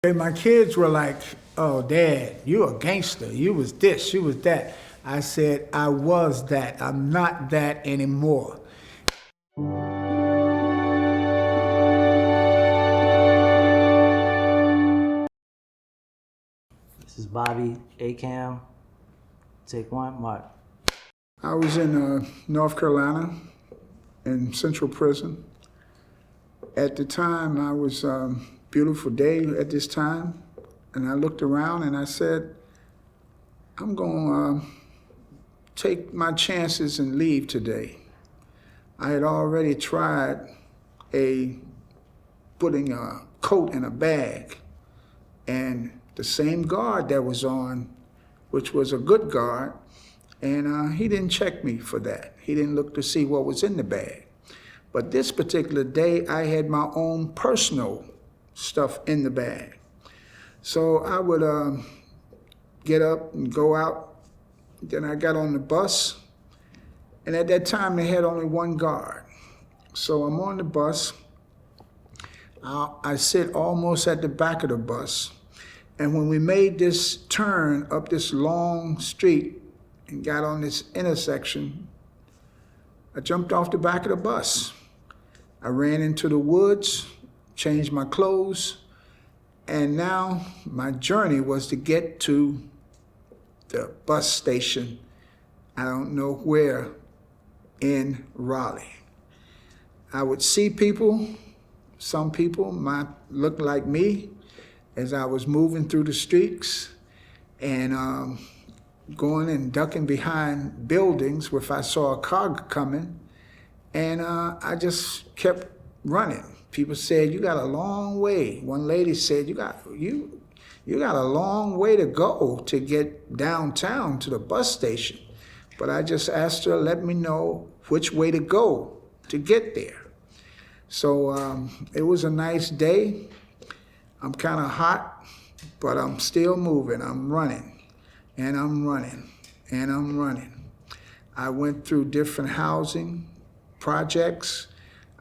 And my kids were like, oh, Dad, you a gangster. You was this, you was that. I said, I was that. I'm not that anymore. This is Bobby, A-Cam. Take one, Mark. I was in North Carolina in Central Prison. At the time, I was beautiful day at this time, and I looked around and I said, I'm going to take my chances and leave today. I had already tried putting a coat in a bag, and the same guard that was on, which was a good guard, and he didn't check me for that. He didn't look to see what was in the bag. But this particular day, I had my own personal stuff in the bag. So I would get up and go out. Then I got on the bus. And at that time, they had only one guard. So I'm on the bus. I sit almost at the back of the bus. And when we made this turn up this long street and got on this intersection, I jumped off the back of the bus. I ran into the woods, changed my clothes, and now my journey was to get to the bus station, I don't know where, in Raleigh. I would see people, some people might look like me as I was moving through the streets and going and ducking behind buildings if I saw a car coming. And I just kept running. People said, you got a long way. One lady said, you got a long way to go to get downtown to the bus station. But I just asked her, let me know which way to go to get there. So it was a nice day. I'm kind of hot, but I'm still moving. I'm running, and I'm running, and I'm running. I went through different housing projects.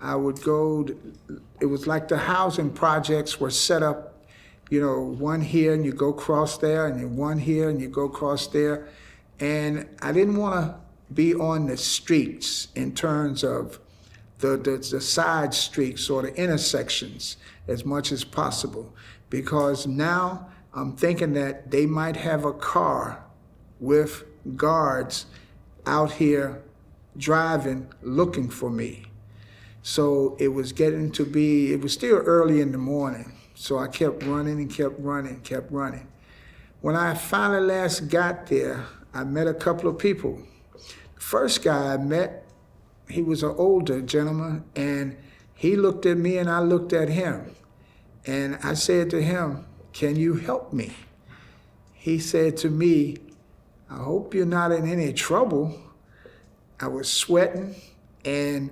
I would go, it was like the housing projects were set up, you know, one here and you go across there, and then one here and you go across there. And I didn't want to be on the streets in terms of the side streets or the intersections as much as possible, because now I'm thinking that they might have a car with guards out here driving, looking for me. So it was getting to be, it was still early in the morning. So I kept running and kept running, kept running. When I finally last got there, I met a couple of people. The first guy I met, he was an older gentleman, and he looked at me and I looked at him. And I said to him, can you help me? He said to me, I hope you're not in any trouble. I was sweating, and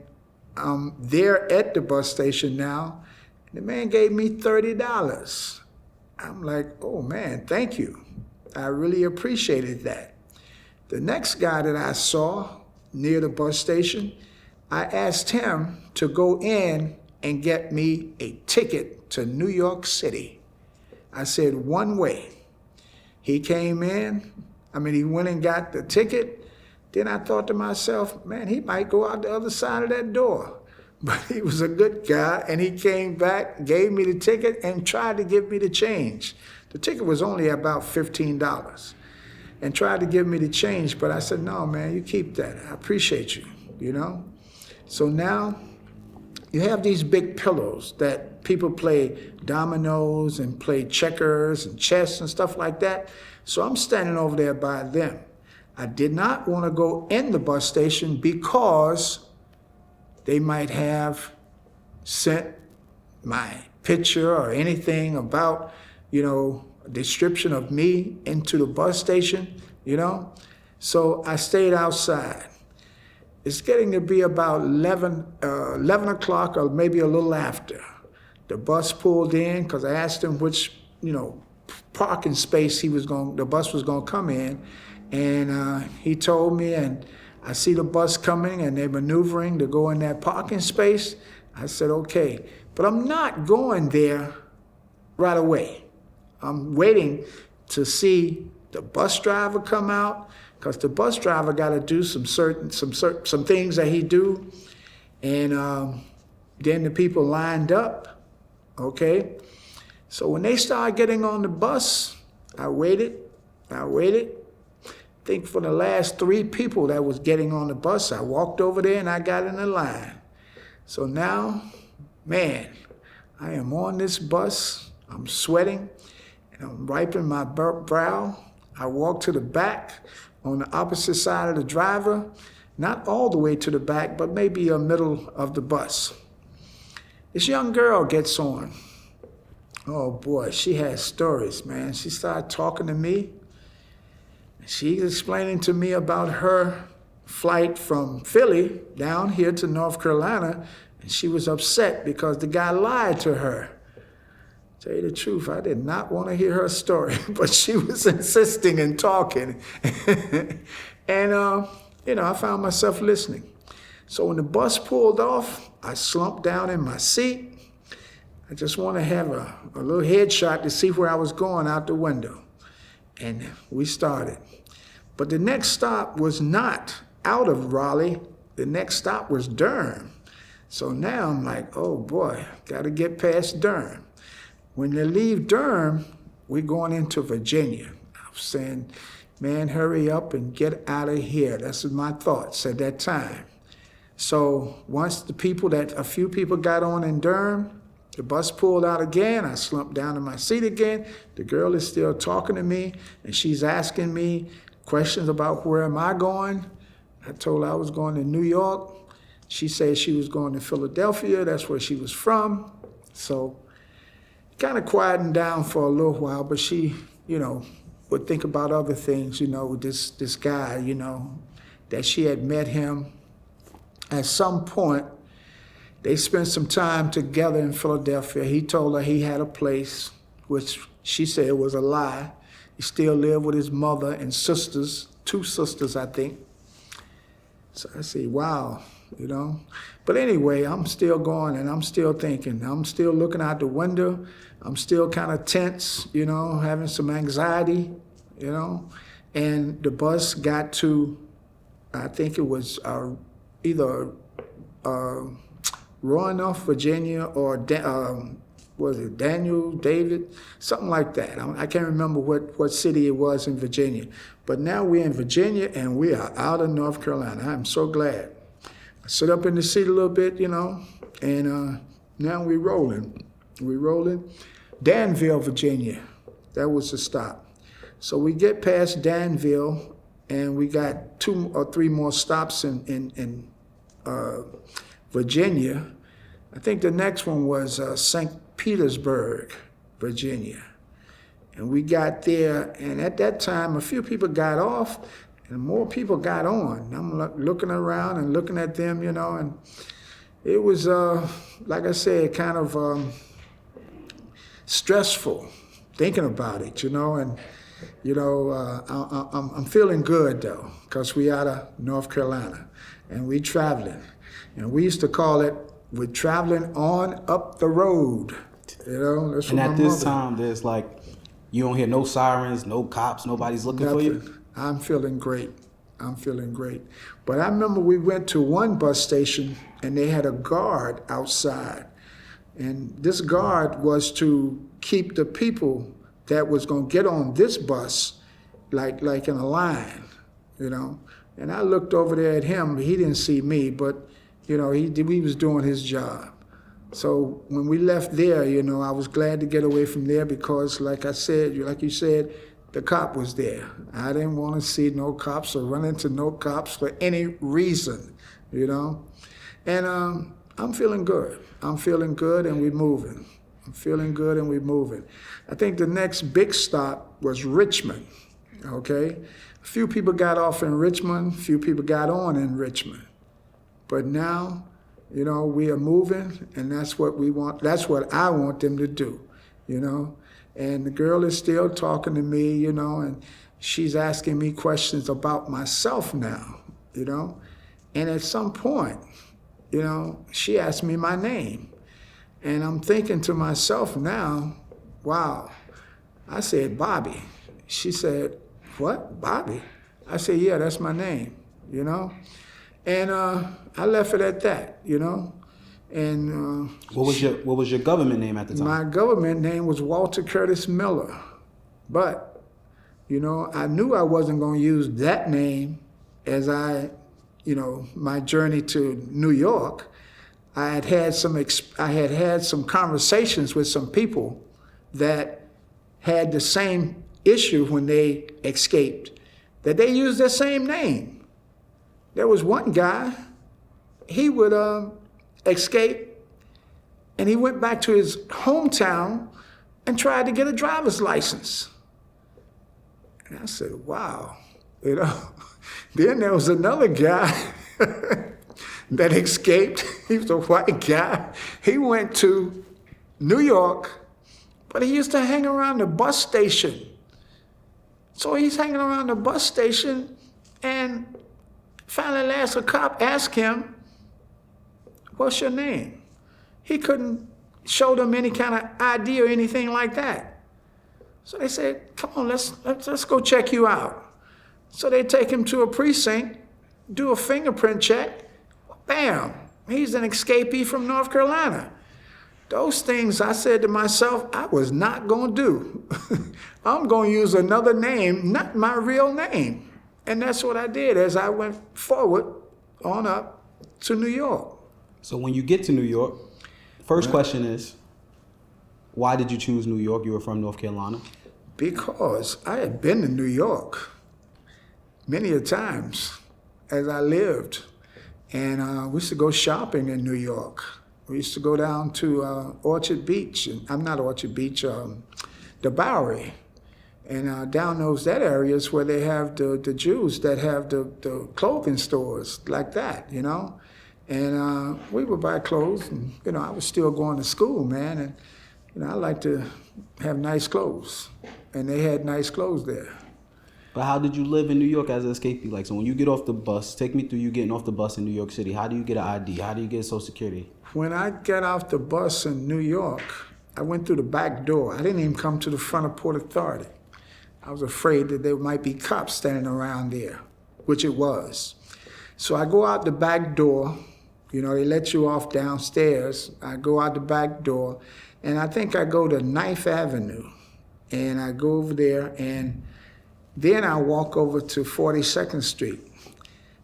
I'm there at the bus station now. The man gave me $30. I'm like, oh man, thank you. I really appreciated that. The next guy that I saw near the bus station, I asked him to go in and get me a ticket to New York City. I said, one way. He came in, he went and got the ticket. Then I thought to myself, man, he might go out the other side of that door. But he was a good guy, and he came back, gave me the ticket, and tried to give me the change. The ticket was only about $15, and tried to give me the change, but I said, no, man, you keep that. I appreciate you, you know? So now you have these big pillows that people play dominoes and play checkers and chess and stuff like that. So I'm standing over there by them. I did not want to go in the bus station because they might have sent my picture or anything about, you know, a description of me into the bus station, you know? So I stayed outside. It's getting to be about 11 o'clock or maybe a little after. The bus pulled in because I asked him which, you know, parking space the bus was going to come in. And he told me, and I see the bus coming and they're maneuvering to go in that parking space. I said, okay, but I'm not going there right away. I'm waiting to see the bus driver come out, because the bus driver got to do some things that he do, and then the people lined up, okay? So when they started getting on the bus, I waited. I think for the last 3 people that was getting on the bus, I walked over there and I got in the line. So now, man, I am on this bus, I'm sweating, and I'm wiping my brow. I walk to the back on the opposite side of the driver, not all the way to the back, but maybe a middle of the bus. This young girl gets on. Oh boy, she has stories, man. She started talking to me. She's explaining to me about her flight from Philly down here to North Carolina, and she was upset because the guy lied to her. Tell you the truth, I did not want to hear her story, but she was insisting and talking. And, I found myself listening. So when the bus pulled off, I slumped down in my seat. I just want to have a little headshot to see where I was going out the window. And we started. But the next stop was not out of Raleigh. The next stop was Durham. So now I'm like, oh boy, got to get past Durham. When they leave Durham, we're going into Virginia. I was saying, man, hurry up and get out of here. That's my thoughts at that time. So once a few people got on in Durham, the bus pulled out again. I slumped down in my seat again. The girl is still talking to me, and she's asking me questions about where am I going. I told her I was going to New York. She said she was going to Philadelphia. That's where she was from. So kind of quieting down for a little while, but she, would think about other things, with this guy, that she had met him at some point. They spent some time together in Philadelphia. He told her he had a place, which she said was a lie. He still lived with his mother and sisters, 2 sisters, I think. So I say, wow, But anyway, I'm still going and I'm still thinking. I'm still looking out the window. I'm still kind of tense, having some anxiety, And the bus got to, I think it was either Roanoke, Virginia, or was it Daniel, David, something like that. I can't remember what city it was in Virginia. But now we're in Virginia and we are out of North Carolina. I'm so glad. I sit up in the seat a little bit, and now we're rolling. We're rolling. Danville, Virginia, that was the stop. So we get past Danville and we got 2 or 3 more stops in Virginia. I think the next one was St. Petersburg, Virginia. And we got there, and at that time, a few people got off, and more people got on. I'm looking around and looking at them, and it was, like I said, kind of stressful thinking about it, and, I'm feeling good, though, because we out of North Carolina, and we traveling. And we used to call it, we're traveling on up the road. That's and at this time, there's you don't hear no sirens, no cops, nobody's looking for you? I'm feeling great. But I remember we went to one bus station and they had a guard outside. And this guard was to keep the people that was going to get on this bus like in a line, And I looked over there at him. He didn't see me, but, he was doing his job. So when we left there, I was glad to get away from there because, like you said, the cop was there. I didn't want to see no cops or run into no cops for any reason, And I'm feeling good. And we're moving. I think the next big stop was Richmond, okay? A few people got off in Richmond, a few people got on in Richmond. But now, we are moving, and that's what we want. That's what I want them to do, And the girl is still talking to me, and she's asking me questions about myself now, And at some point, she asked me my name. And I'm thinking to myself now, wow, I said, Bobby. She said, what, Bobby? I said, yeah, that's my name, you know? And I left it at that, you know? And What was your government name at the time? my government name was Walter Curtis Miller. But, you know, I knew I wasn't going to use that name as my journey to New York. I had had some conversations with some people that had the same issue when they escaped, that they used their same name. There was one guy, he would escape, and he went back to his hometown and tried to get a driver's license. And I said, wow, you know. Then there was another guy that escaped. He was a white guy. He went to New York, but he used to hang around the bus station. So he's hanging around the bus station, and finally a cop asked him, what's your name? He couldn't show them any kind of ID or anything like that. So they said, come on, let's go check you out. So they take him to a precinct, do a fingerprint check, bam, he's an escapee from North Carolina. Those things I said to myself, I was not going to do. I'm going to use another name, not my real name. And that's what I did as I went forward on up to New York. So when you get to New York, first question is, why did you choose New York? You were from North Carolina. Because I had been to New York many a times as I lived. And we used to go shopping in New York. We used to go down to Orchard Beach, not Orchard Beach, the Bowery. And down that areas where they have the Jews that have the clothing stores like that, you know. And we would buy clothes, and, you know, I was still going to school, man. And, you know, I like to have nice clothes. And they had nice clothes there. But how did you live in New York as an escapee? Like, so when you get off the bus, take me through you getting off the bus in New York City. How do you get an ID? How do you get Social Security? When I got off the bus in New York, I went through the back door. I didn't even come to the front of Port Authority. I was afraid that there might be cops standing around there, which it was. So I go out the back door. You know, they let you off downstairs. I go out the back door, and I think I go to 9th Avenue. And I go over there, and then I walk over to 42nd Street.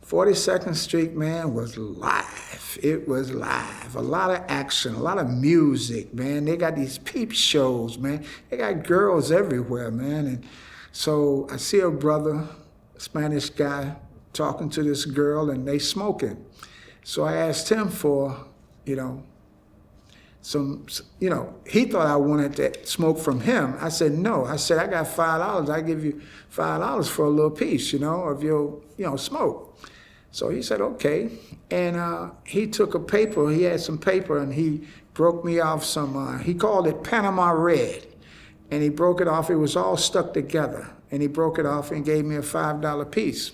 42nd Street, man, was live. It was live. A lot of action, a lot of music, man. They got these peep shows, man. They got girls everywhere, man. And so I see a brother, a Spanish guy, talking to this girl, and they smoking. So I asked him for, you know, he thought I wanted to smoke from him. I said, no. I said, I got $5. I give you $5 for a little piece, you know, of your, smoke. So he said, okay. And he took a paper. He had some paper, and he broke me off some, he called it Panama Red. And he broke it off. It was all stuck together. And he broke it off and gave me a $5 piece.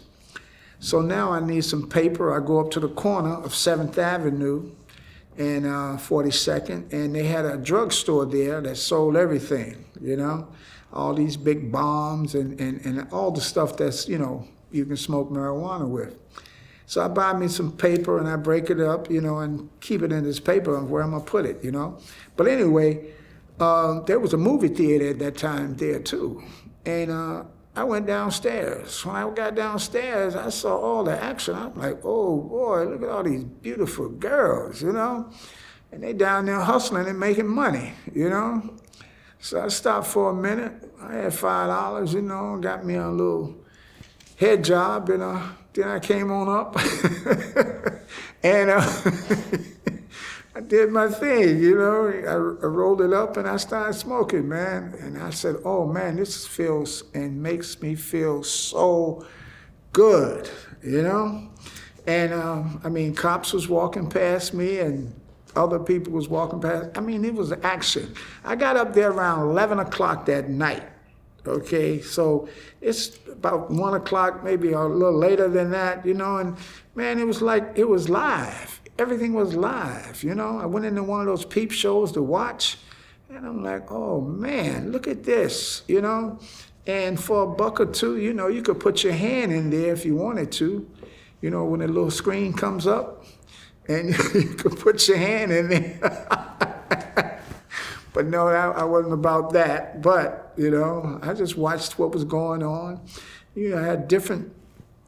So now I need some paper. I go up to the corner of 7th Avenue and 42nd, and they had a drugstore there that sold everything, you know, all these big bombs and all the stuff that's, you know, you can smoke marijuana with. So I buy me some paper, and I break it up, you know, and keep it in this paper, and where I'm going to put it, you know. But anyway, there was a movie theater at that time there, too. And I went downstairs. When I got downstairs, I saw all the action. I'm like, oh, boy, look at all these beautiful girls, you know. And they down there hustling and making money, you know. So I stopped for a minute. I had $5, you know, got me a little head job, and then I came on up. And I did my thing, you know. I rolled it up, and I started smoking, man. And I said, oh, man, this feels and makes me feel so good, you know. And, I mean, cops was walking past me, and other people was walking past. I mean, it was action. I got up there around 11 o'clock that night, okay? So it's about 1 o'clock, maybe a little later than that, you know. And, man, it was like it was live. Everything was live, you know. I went into one of those peep shows to watch, And I'm like, oh man, look at this, you know? And for $1 or $2, you know, you could put your hand in there if you wanted to, you know, when the little screen comes up, and you could put your hand in there. But no, I wasn't about that. But, you know, I just watched what was going on. You know, I had different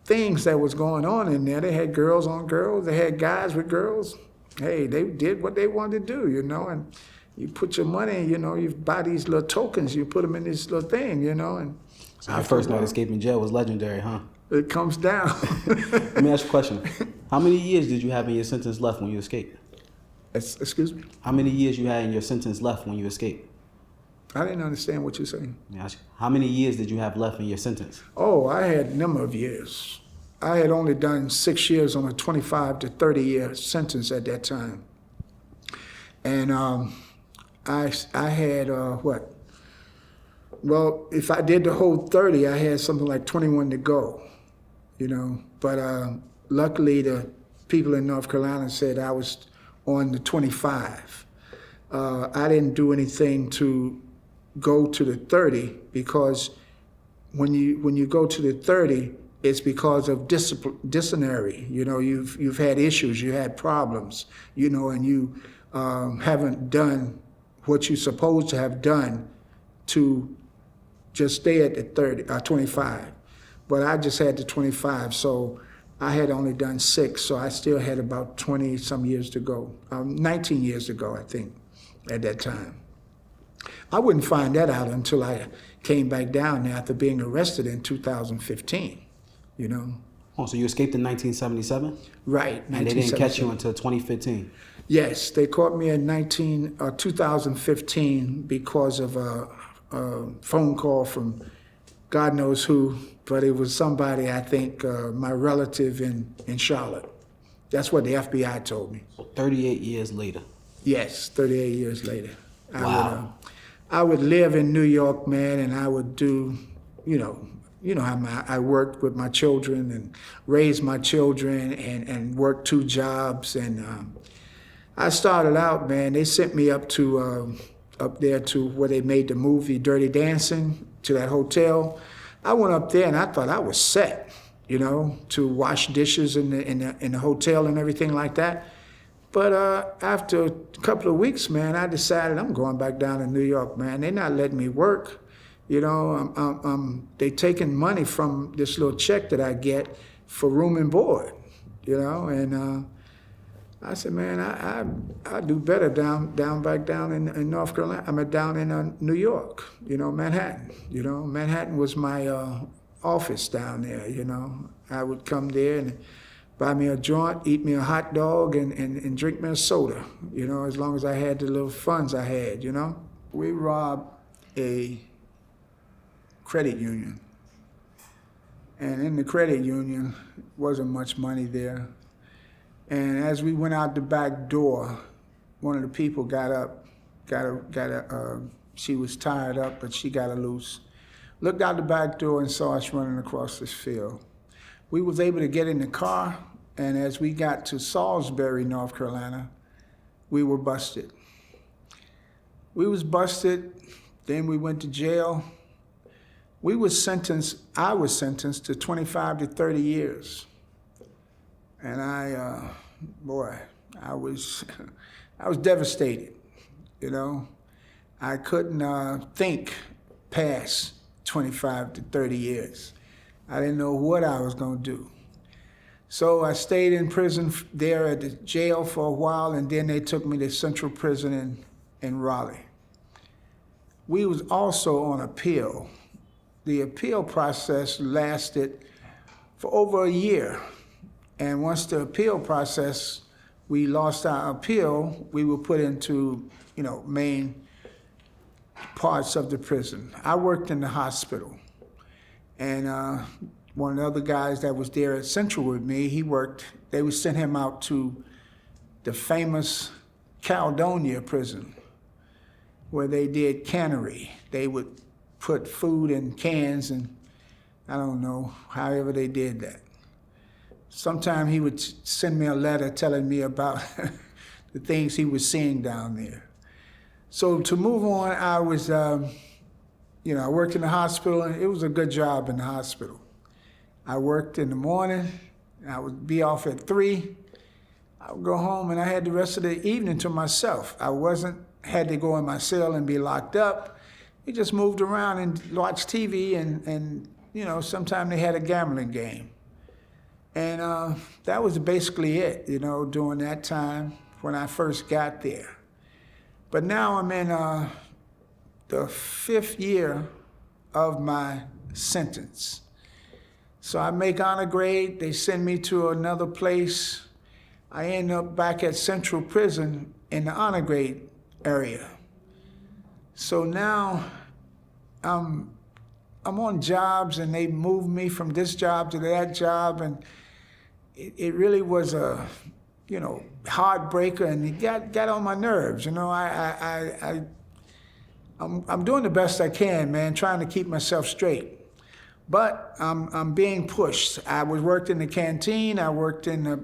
things that was going on in there. They had girls on girls. They had guys with girls. Hey, they did what they wanted to do, you know, and you put your money, you know, you buy these little tokens, you put them in this little thing, you know. And so your first night escaping jail was legendary, huh? It comes down. Let me ask you a question. How many years did you have in your sentence left when you escaped? Excuse me? How many years you had in your sentence left when you escaped? I didn't understand what you're saying. Let me ask you, how many years did you have left in your sentence? Oh, I had a number of years. I had only done 6 years on a 25 to 30-year sentence at that time. And I had, what? Well, if I did the whole 30, I had something like 21 to go, you know. But luckily, the people in North Carolina said I was on the 25. I didn't do anything to go to the 30 because when you go to the 30, it's because of disciplinary. You know, you've had issues, you had problems, you know, and you haven't done what you're supposed to have done to just stay at the 25. But I just had the 25, so I had only done 6, so I still had about 20 some years to go. 19 years to go, I think, at that time. I wouldn't find that out until I came back down there after being arrested in 2015, you know. Oh, so you escaped in 1977? Right. And they didn't catch you until 2015? Yes, they caught me in 2015 because of a phone call from God knows who, but it was somebody, I think, my relative in Charlotte. That's what the FBI told me. 38 years later. Yes, 38 years later. Wow. I would live in New York, man, and I would do, you know how I worked with my children and raised my children and worked 2 jobs. And I started out, man, they sent me up there to where they made the movie Dirty Dancing, to that hotel. I went up there and I thought I was set, you know, to wash dishes in the hotel and everything like that. But after a couple of weeks, man, I decided I'm going back down to New York, man. They're not letting me work. You know, they taking money from this little check that I get for room and board, you know. And I said, man, I do better back down in North Carolina. I mean, down in New York, you know, Manhattan. You know, Manhattan was my office down there, you know. I would come there and buy me a joint, eat me a hot dog, and drink me a soda, you know, as long as I had the little funds I had, you know. We robbed a credit union. And in the credit union, wasn't much money there. And as we went out the back door, one of the people got up, she was tied up, but she got her loose. Looked out the back door and saw us running across this field. We was able to get in the car, and as we got to Salisbury, North Carolina, we were busted. We was busted, then we went to jail. I was sentenced to 25 to 30 years. And I was devastated, you know. I couldn't think past 25 to 30 years. I didn't know what I was gonna do. So I stayed in prison there at the jail for a while, and then they took me to Central Prison in Raleigh. We was also on appeal. The appeal process lasted for over a year. And once the appeal process, we lost our appeal, we were put into, you know, main parts of the prison. I worked in the hospital. And one of the other guys that was there at Central with me, they would send him out to the famous Caledonia prison, where they did cannery. They would put food in cans, and I don't know, however they did that. Sometime he would send me a letter telling me about the things he was seeing down there. So to move on, I was, I worked in the hospital, and it was a good job in the hospital. I worked in the morning, I would be off at 3. I would go home, and I had the rest of the evening to myself. I had to go in my cell and be locked up. We just moved around and watched TV, and sometimes they had a gambling game. And that was basically it, during that time when I first got there. But now I'm in the 5th year of my sentence. So I make honor grade, they send me to another place. I end up back at Central Prison in the honor grade area. So now I'm on jobs, and they move me from this job to that job, and it really was a, heartbreaker, and it got on my nerves. I'm doing the best I can, man, trying to keep myself straight. But I'm being pushed. I worked in the canteen. I worked in the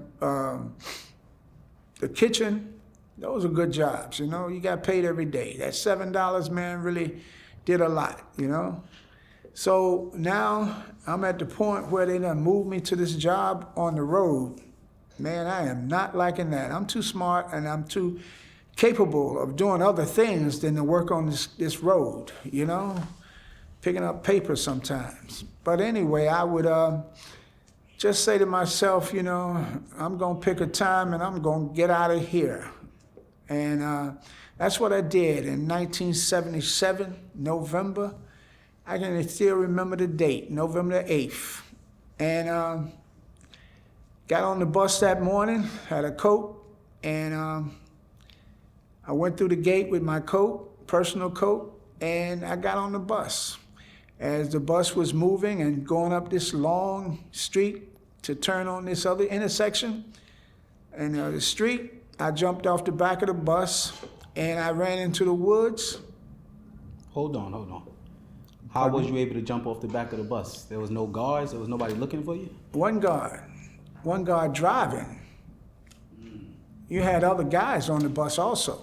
kitchen. Those are good jobs, You got paid every day. That $7, man, really did a lot, So now I'm at the point where they done moved me to this job on the road. Man, I am not liking that. I'm too smart, and I'm too capable of doing other things than to work on this road, picking up paper sometimes. But anyway, I would just say to myself, I'm going to pick a time and I'm going to get out of here. And that's what I did in 1977, November. I can still remember the date, November the 8th. And got on the bus that morning, had a coat, and I went through the gate with my coat, personal coat, and I got on the bus. As the bus was moving and going up this long street to turn on this other intersection, and the street, I jumped off the back of the bus, and I ran into the woods. Hold on. How was you able to jump off the back of the bus? There was no guards? There was nobody looking for you? One guard driving. You had other guys on the bus also.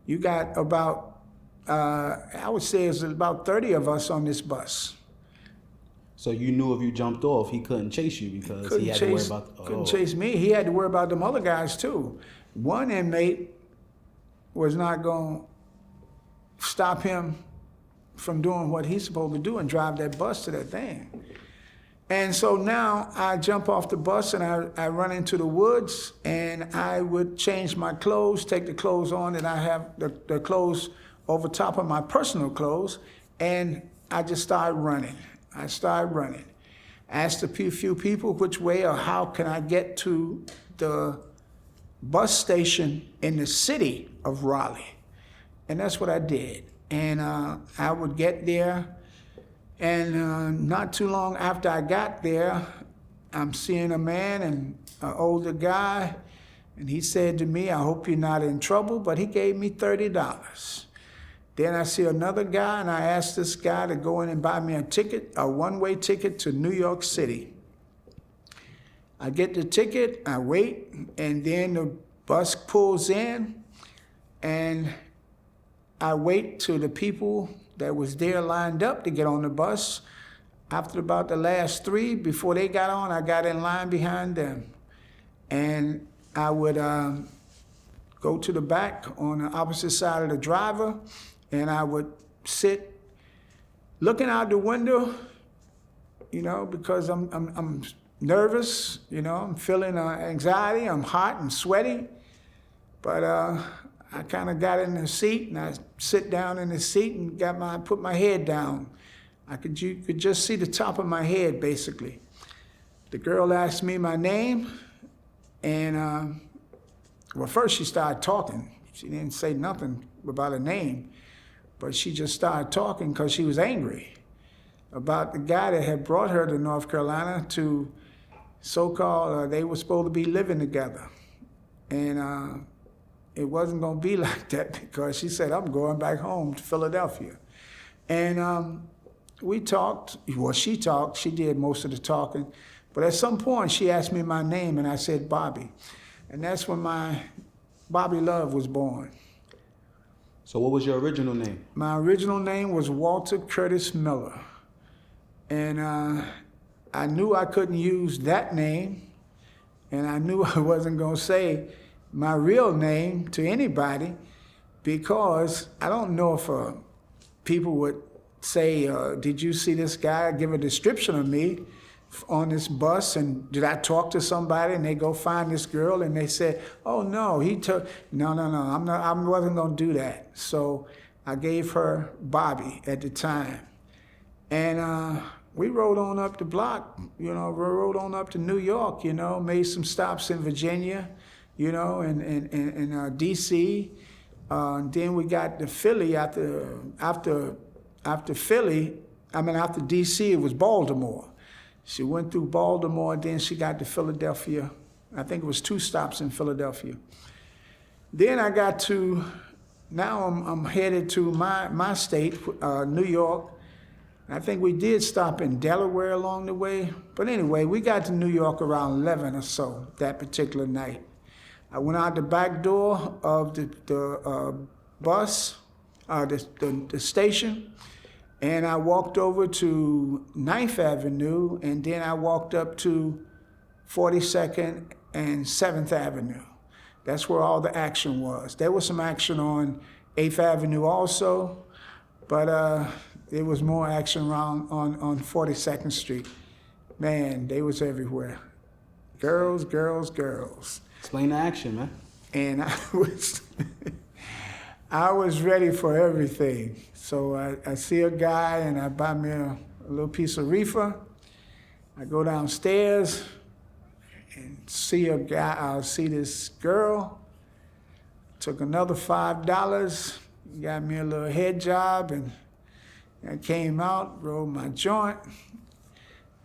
You got about, I would say it's about 30 of us on this bus. So you knew if you jumped off, he couldn't chase you because he had to worry about... Couldn't chase me. He had to worry about them other guys too. One inmate was not going to stop him from doing what he's supposed to do and drive that bus to that thing. And so now I jump off the bus and I run into the woods, and I would change my clothes, take the clothes on, and I have the clothes over top of my personal clothes, and I just started running. I asked a few people which way or how can I get to the bus station in the city of Raleigh. And that's what I did. And I would get there, and not too long after I got there, I'm seeing a man, and an older guy, and he said to me, "I hope you're not in trouble," but he gave me $30. Then I see another guy, and I asked this guy to go in and buy me a ticket, a one-way ticket to New York City. I get the ticket, I wait, and then the bus pulls in, and I wait till the people that was there lined up to get on the bus. After about the last 3, before they got on, I got in line behind them. And I would go to the back on the opposite side of the driver, and I would sit looking out the window, because I'm nervous, I'm feeling anxiety, I'm hot and sweaty, but I kind of got in the seat, and I sit down in the seat and put my head down. You could just see the top of my head, basically. The girl asked me my name, and first she started talking. She didn't say nothing about her name, but she just started talking because she was angry about the guy that had brought her to North Carolina to so-called, they were supposed to be living together. And it wasn't going to be like that, because she said, "I'm going back home to Philadelphia." And we talked. Well, she talked. She did most of the talking. But at some point, she asked me my name, and I said, "Bobby." And that's when my Bobby Love was born. So what was your original name? My original name was Walter Curtis Miller. And I knew I couldn't use that name, and I knew I wasn't going to say my real name to anybody, because I don't know if people would say, did you see this guy, give a description of me on this bus, and did I talk to somebody and they go find this girl and they said, oh no, no, I wasn't going to do that. So I gave her Bobby at the time. And we rode on up the block, rode on up to New York, made some stops in Virginia, and D.C. Then we got to Philly after D.C. it was Baltimore. She went through Baltimore, then she got to Philadelphia. I think it was 2 stops in Philadelphia. Then I got to, now I'm headed to my state, New York. I think we did stop in Delaware along the way. But anyway, we got to New York around 11 or so that particular night. I went out the back door of the bus, the station, and I walked over to 9th Avenue, and then I walked up to 42nd and 7th Avenue. That's where all the action was. There was some action on 8th Avenue also, but there was more action around on 42nd Street. Man, they was everywhere. Girls, girls, girls. Explain the action, man. And I was ready for everything. So I see a guy and I buy me a little piece of reefer. I go downstairs and see a guy. I see this girl. Took another $5. Got me a little head job, and I came out, rolled my joint.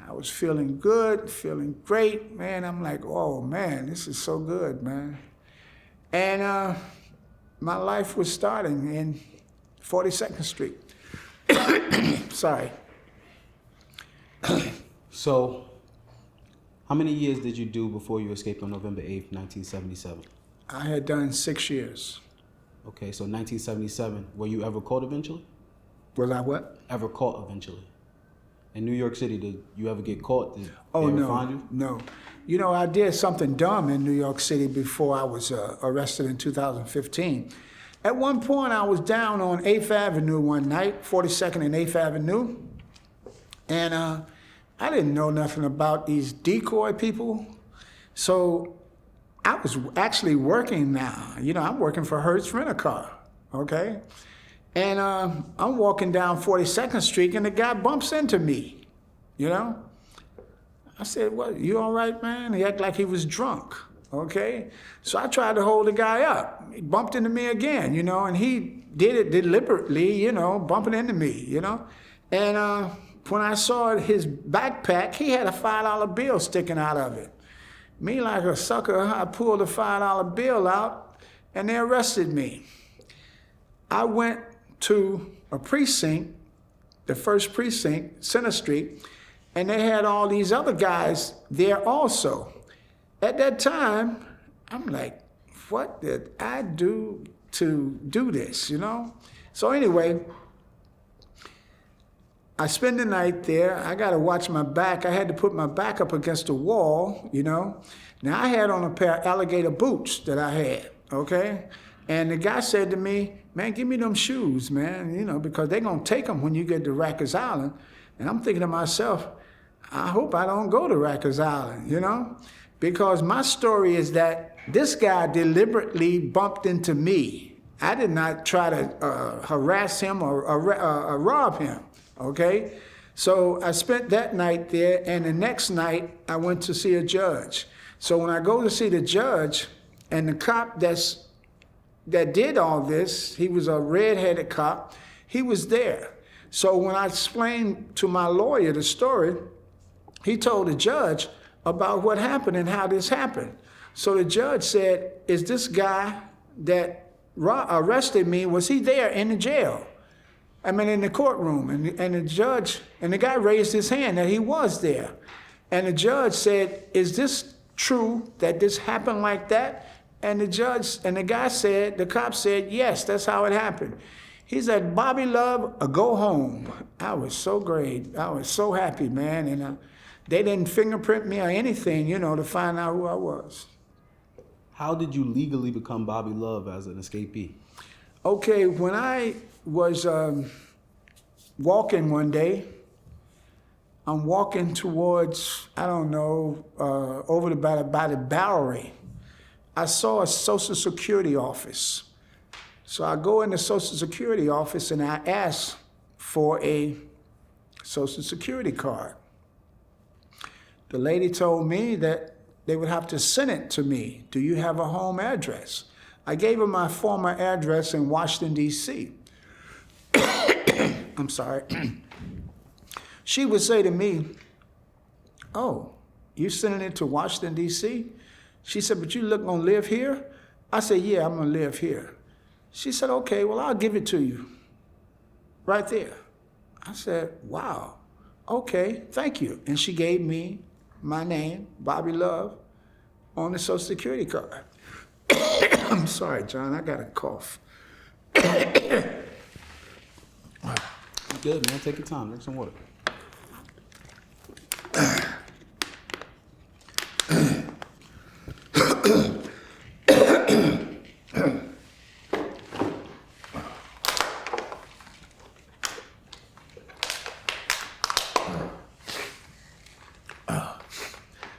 I was feeling good, feeling great, man. I'm like, oh man, this is so good, man. And my life was starting in 42nd Street. Sorry. So, how many years did you do before you escaped on November 8th, 1977? I had done 6 years. Okay, so 1977, were you ever caught eventually? Was I what? Ever caught eventually? In New York City, did you ever get caught? Did Oh, they ever no, find you? no. I did something dumb in New York City before I was arrested in 2015. At one point, I was down on 8th Avenue one night, 42nd and 8th Avenue, and I didn't know nothing about these decoy people. So I was actually working now. I'm working for Hertz Rent-A-Car, okay? And I'm walking down 42nd Street, and the guy bumps into me, I said, what, you all right, man? He acted like he was drunk, okay? So I tried to hold the guy up. He bumped into me again, and he did it deliberately, bumping into me, And when I saw his backpack, he had a $5 bill sticking out of it. Me, like a sucker, I pulled a $5 bill out, and they arrested me. I went to a precinct, the first precinct, Center Street, and they had all these other guys there also. At that time, I'm like, what did I do to do this, So anyway, I spend the night there. I got to watch my back. I had to put my back up against the wall, Now, I had on a pair of alligator boots that I had, okay? And the guy said to me, man, give me them shoes, man, because they're going to take them when you get to Rikers Island. And I'm thinking to myself, I hope I don't go to Rikers Island, because my story is that this guy deliberately bumped into me. I did not try to harass him or rob him, okay? So I spent that night there, and the next night I went to see a judge. So when I go to see the judge, and the cop that did all this, he was a red-headed cop, he was there. So when I explained to my lawyer the story, he told the judge about what happened and how this happened. So the judge said, is this guy that arrested me, was he there in the jail? In the courtroom. And the judge, and the guy raised his hand that he was there. And the judge said, is this true that this happened like that? And the cop said, yes, that's how it happened. He said, Bobby Love, go home. I was so great. I was so happy, man. And they didn't fingerprint me or anything, to find out who I was. How did you legally become Bobby Love as an escapee? Okay, when I was walking one day, I'm walking towards, I don't know, over by the Bowery. I saw a Social Security office. So I go in the Social Security office and I ask for a Social Security card. The lady told me that they would have to send it to me. Do you have a home address? I gave her my former address in Washington, D.C. I'm sorry. She would say to me, oh, you sending it to Washington, D.C.? She said, but you gonna live here? I said, yeah, I'm gonna live here. She said, okay, well, I'll give it to you right there. I said, wow, okay, thank you. And she gave me my name, Bobby Love, on the Social Security card. I'm sorry, John, I got a cough. Good, man, take your time, drink some water.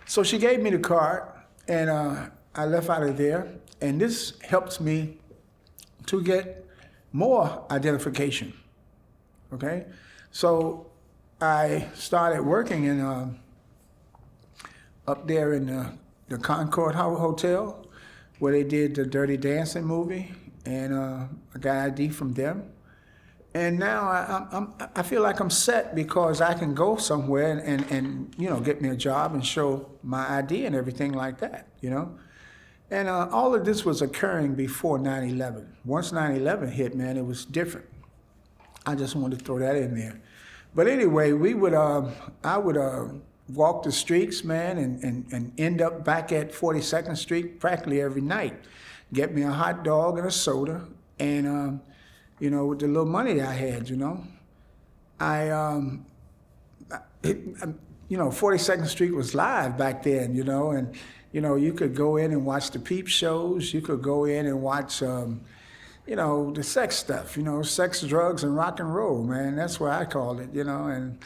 So she gave me the card, and I left out of there, and this helps me to get more identification, okay? So I started working in up there in the Concord Hotel, where they did the Dirty Dancing movie, and I got ID from them. And now I feel like I'm set because I can go somewhere and get me a job and show my ID and everything like that, And all of this was occurring before 9/11. Once 9/11 hit, man, it was different. I just wanted to throw that in there. But anyway, I would walk the streets, man, and end up back at 42nd Street practically every night. Get me a hot dog and a soda, and with the little money I had, 42nd Street was live back then, and, you could go in and watch the peep shows. You could go in and watch, the sex stuff, sex, drugs, and rock and roll, man. That's what I called it, and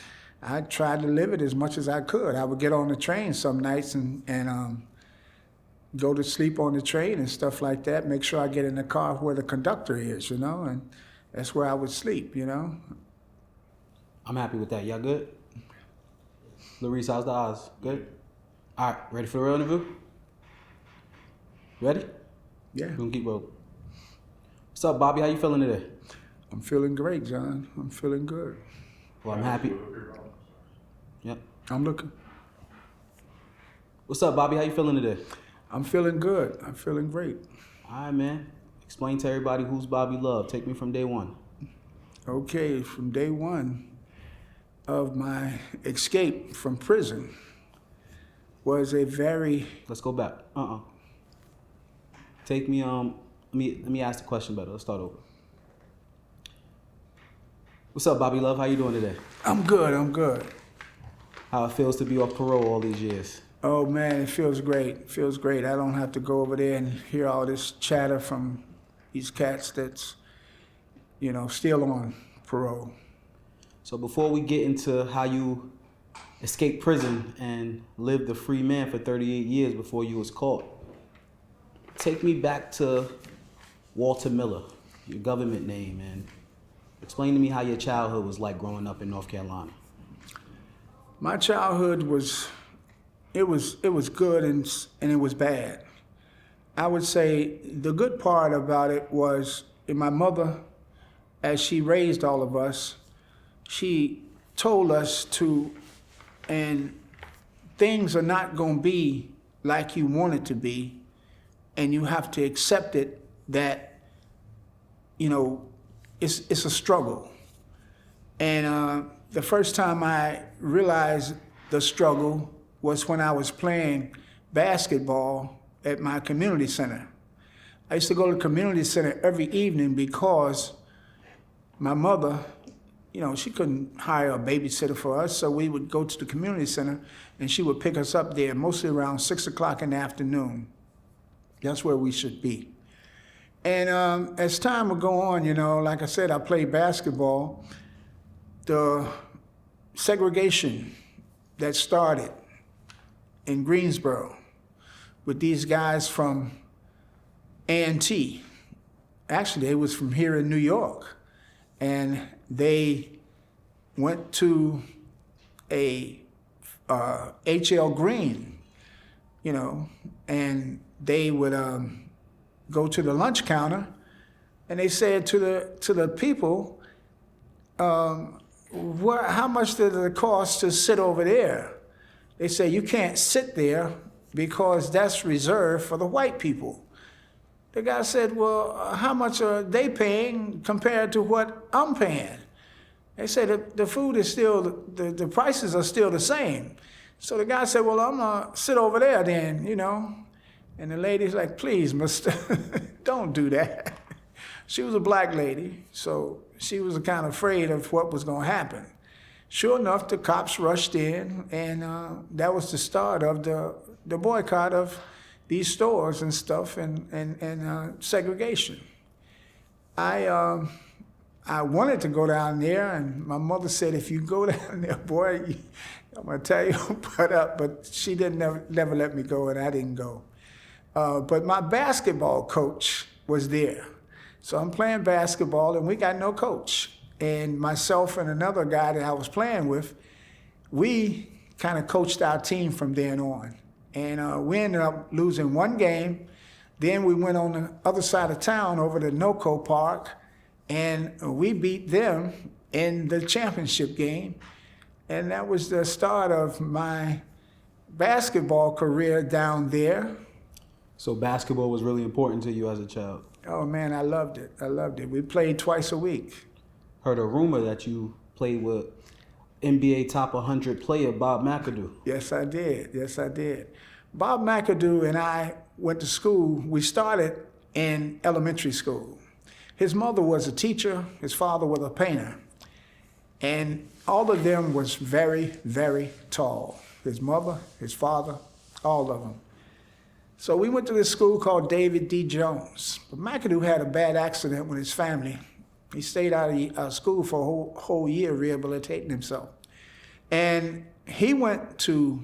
I tried to live it as much as I could. I would get on the train some nights and go to sleep on the train and stuff like that, make sure I get in the car where the conductor is, and that's where I would sleep, I'm happy with that. Y'all good? Larice, how's the eyes? Good? All right, ready for the real interview? Ready? Yeah. We're gonna keep rolling. What's up, Bobby? How you feeling today? I'm feeling great, John. I'm feeling good. Well, I'm happy. Yep. I'm looking. What's up, Bobby? How you feeling today? I'm feeling good. I'm feeling great. All right, man. Explain to everybody who's Bobby Love. Take me from day one. Okay, from day one of my escape from prison was a very... Let's go back. Take me, let me ask the question better. Let's start over. What's up, Bobby Love? How you doing today? I'm good. How it feels to be off parole all these years? Oh, man, it feels great. It feels great. I don't have to go over there and hear all this chatter from these cats that's, still on parole. So before we get into how you escaped prison and lived a free man for 38 years before you was caught, take me back to Walter Miller, your government name, and explain to me how your childhood was like growing up in North Carolina. My childhood was good and it was bad. I would say the good part about it was my mother, as she raised all of us, she told us and things are not going to be like you want it to be, and you have to accept it that, it's a struggle. And the first time I realized the struggle was when I was playing basketball at my community center. I used to go to the community center every evening because my mother, she couldn't hire a babysitter for us, so we would go to the community center, and she would pick us up there, mostly around 6 o'clock in the afternoon. That's where we should be. And as time would go on, like I said, I played basketball. The segregation that started in Greensboro with these guys from A&T. Actually, they was from here in New York. And they went to a H.L. Green, and they would go to the lunch counter, and they said to the people, how much did it cost to sit over there? They said, you can't sit there because that's reserved for the white people. The guy said, well, how much are they paying compared to what I'm paying? They said the food is still, the prices are still the same. So the guy said, well, I'm gonna sit over there then, And the lady's like, please, mister, don't do that. She was a black lady, so she was kind of afraid of what was gonna happen. Sure enough, the cops rushed in, and that was the start of the boycott of these stores and stuff, and segregation. I wanted to go down there, and my mother said, if you go down there, boy, I'm gonna tell you, put up. But she didn't never let me go, and I didn't go. But my basketball coach was there. So I'm playing basketball, and we got no coach. And myself and another guy that I was playing with, we kind of coached our team from then on. And we ended up losing one game. Then we went on the other side of town over to NOCO Park, and we beat them in the championship game. And that was the start of my basketball career down there. So basketball was really important to you as a child? Oh man, I loved it. I loved it. We played twice a week. Heard a rumor that you played with NBA top 100 player Bob McAdoo. Yes, I did. Yes, I did. Bob McAdoo and I went to school. We started in elementary school. His mother was a teacher. His father was a painter. And all of them was very, very tall. His mother, his father, all of them. So we went to this school called David D. Jones. But McAdoo had a bad accident with his family. He stayed out of school for a whole year rehabilitating himself. And he went to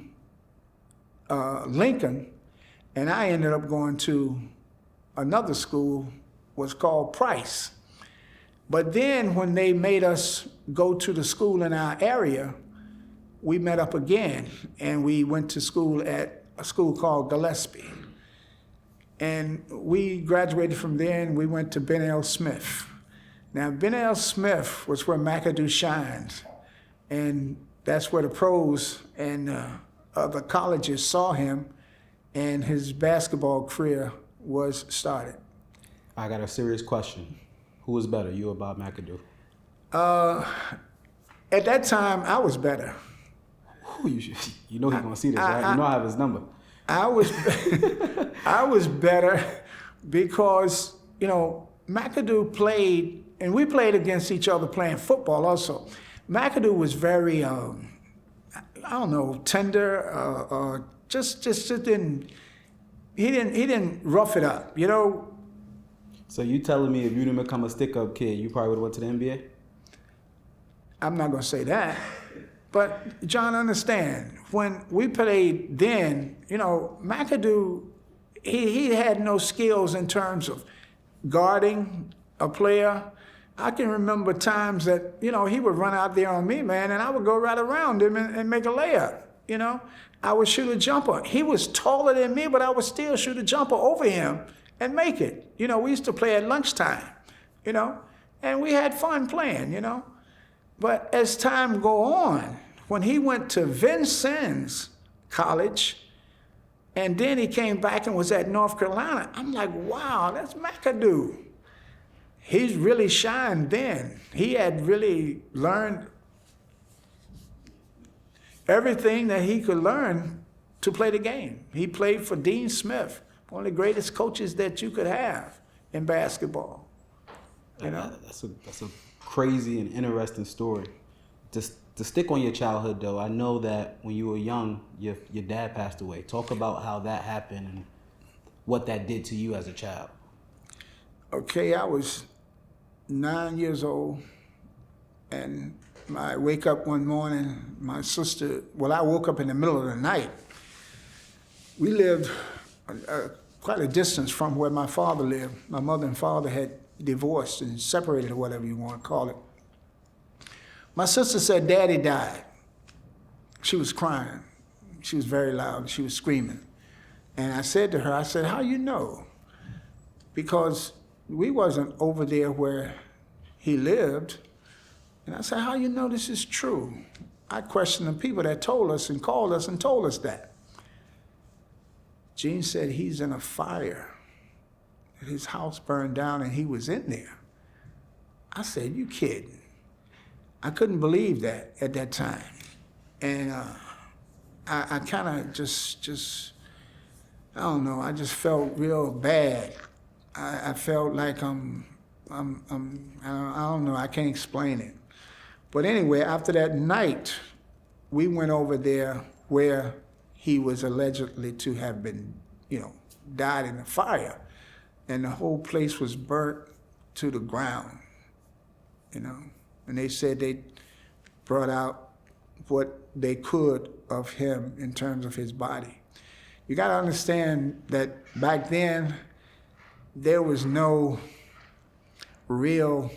Lincoln, and I ended up going to another school, was called Price. But then when they made us go to the school in our area, we met up again, and we went to school at a school called Gillespie. And we graduated from there, and we went to Ben L. Smith. Now, Ben L. Smith was where McAdoo shined, and that's where the pros and other colleges saw him, and his basketball career was started. I got a serious question. Who was better, you or Bob McAdoo? At that time, I was better. You know he's gonna see this, right? You know I have his number. I was better because, McAdoo played, and we played against each other playing football also. McAdoo was very, tender, just didn't, he didn't rough it up, So you telling me if you didn't become a stick-up kid, you probably would have went to the NBA? I'm not gonna say that. But John, understand, when we played then, McAdoo, he had no skills in terms of guarding a player. I can remember times that, he would run out there on me, man, and I would go right around him and make a layup, I would shoot a jumper. He was taller than me, but I would still shoot a jumper over him and make it. We used to play at lunchtime, and we had fun playing, But as time go on, when he went to Vincennes College, and then he came back and was at North Carolina, I'm like, wow, that's McAdoo. He's really shined then. He had really learned everything that he could learn to play the game. He played for Dean Smith one of the greatest coaches that you could have in basketball. You know? That's a crazy and interesting story. Just to stick on your childhood, though, I know that when you were young, your dad passed away. Talk about how that happened and what that did to you as a child. Okay, I was 9 years old, and I wake up one morning, my sister, well, I woke up in the middle of the night. We lived quite a distance from where my father lived. My mother and father had divorced and separated, or whatever you want to call it. My sister said, Daddy died. She was crying. She was very loud. She was screaming. And I said to her, I said, how you know? Because we wasn't over there where he lived. And I said, how you know this is true? I questioned the people that told us and called us and told us that. Gene said he's in a fire. His house burned down and he was in there. I said, you kidding? I couldn't believe that at that time. And I kind of just, I don't know, I just felt real bad. I felt like I don't know, I can't explain it. But anyway, after that night, we went over there where he was allegedly to have been, died in the fire. And the whole place was burnt to the ground, And they said they brought out what they could of him in terms of his body. You got to understand that back then, there was no real.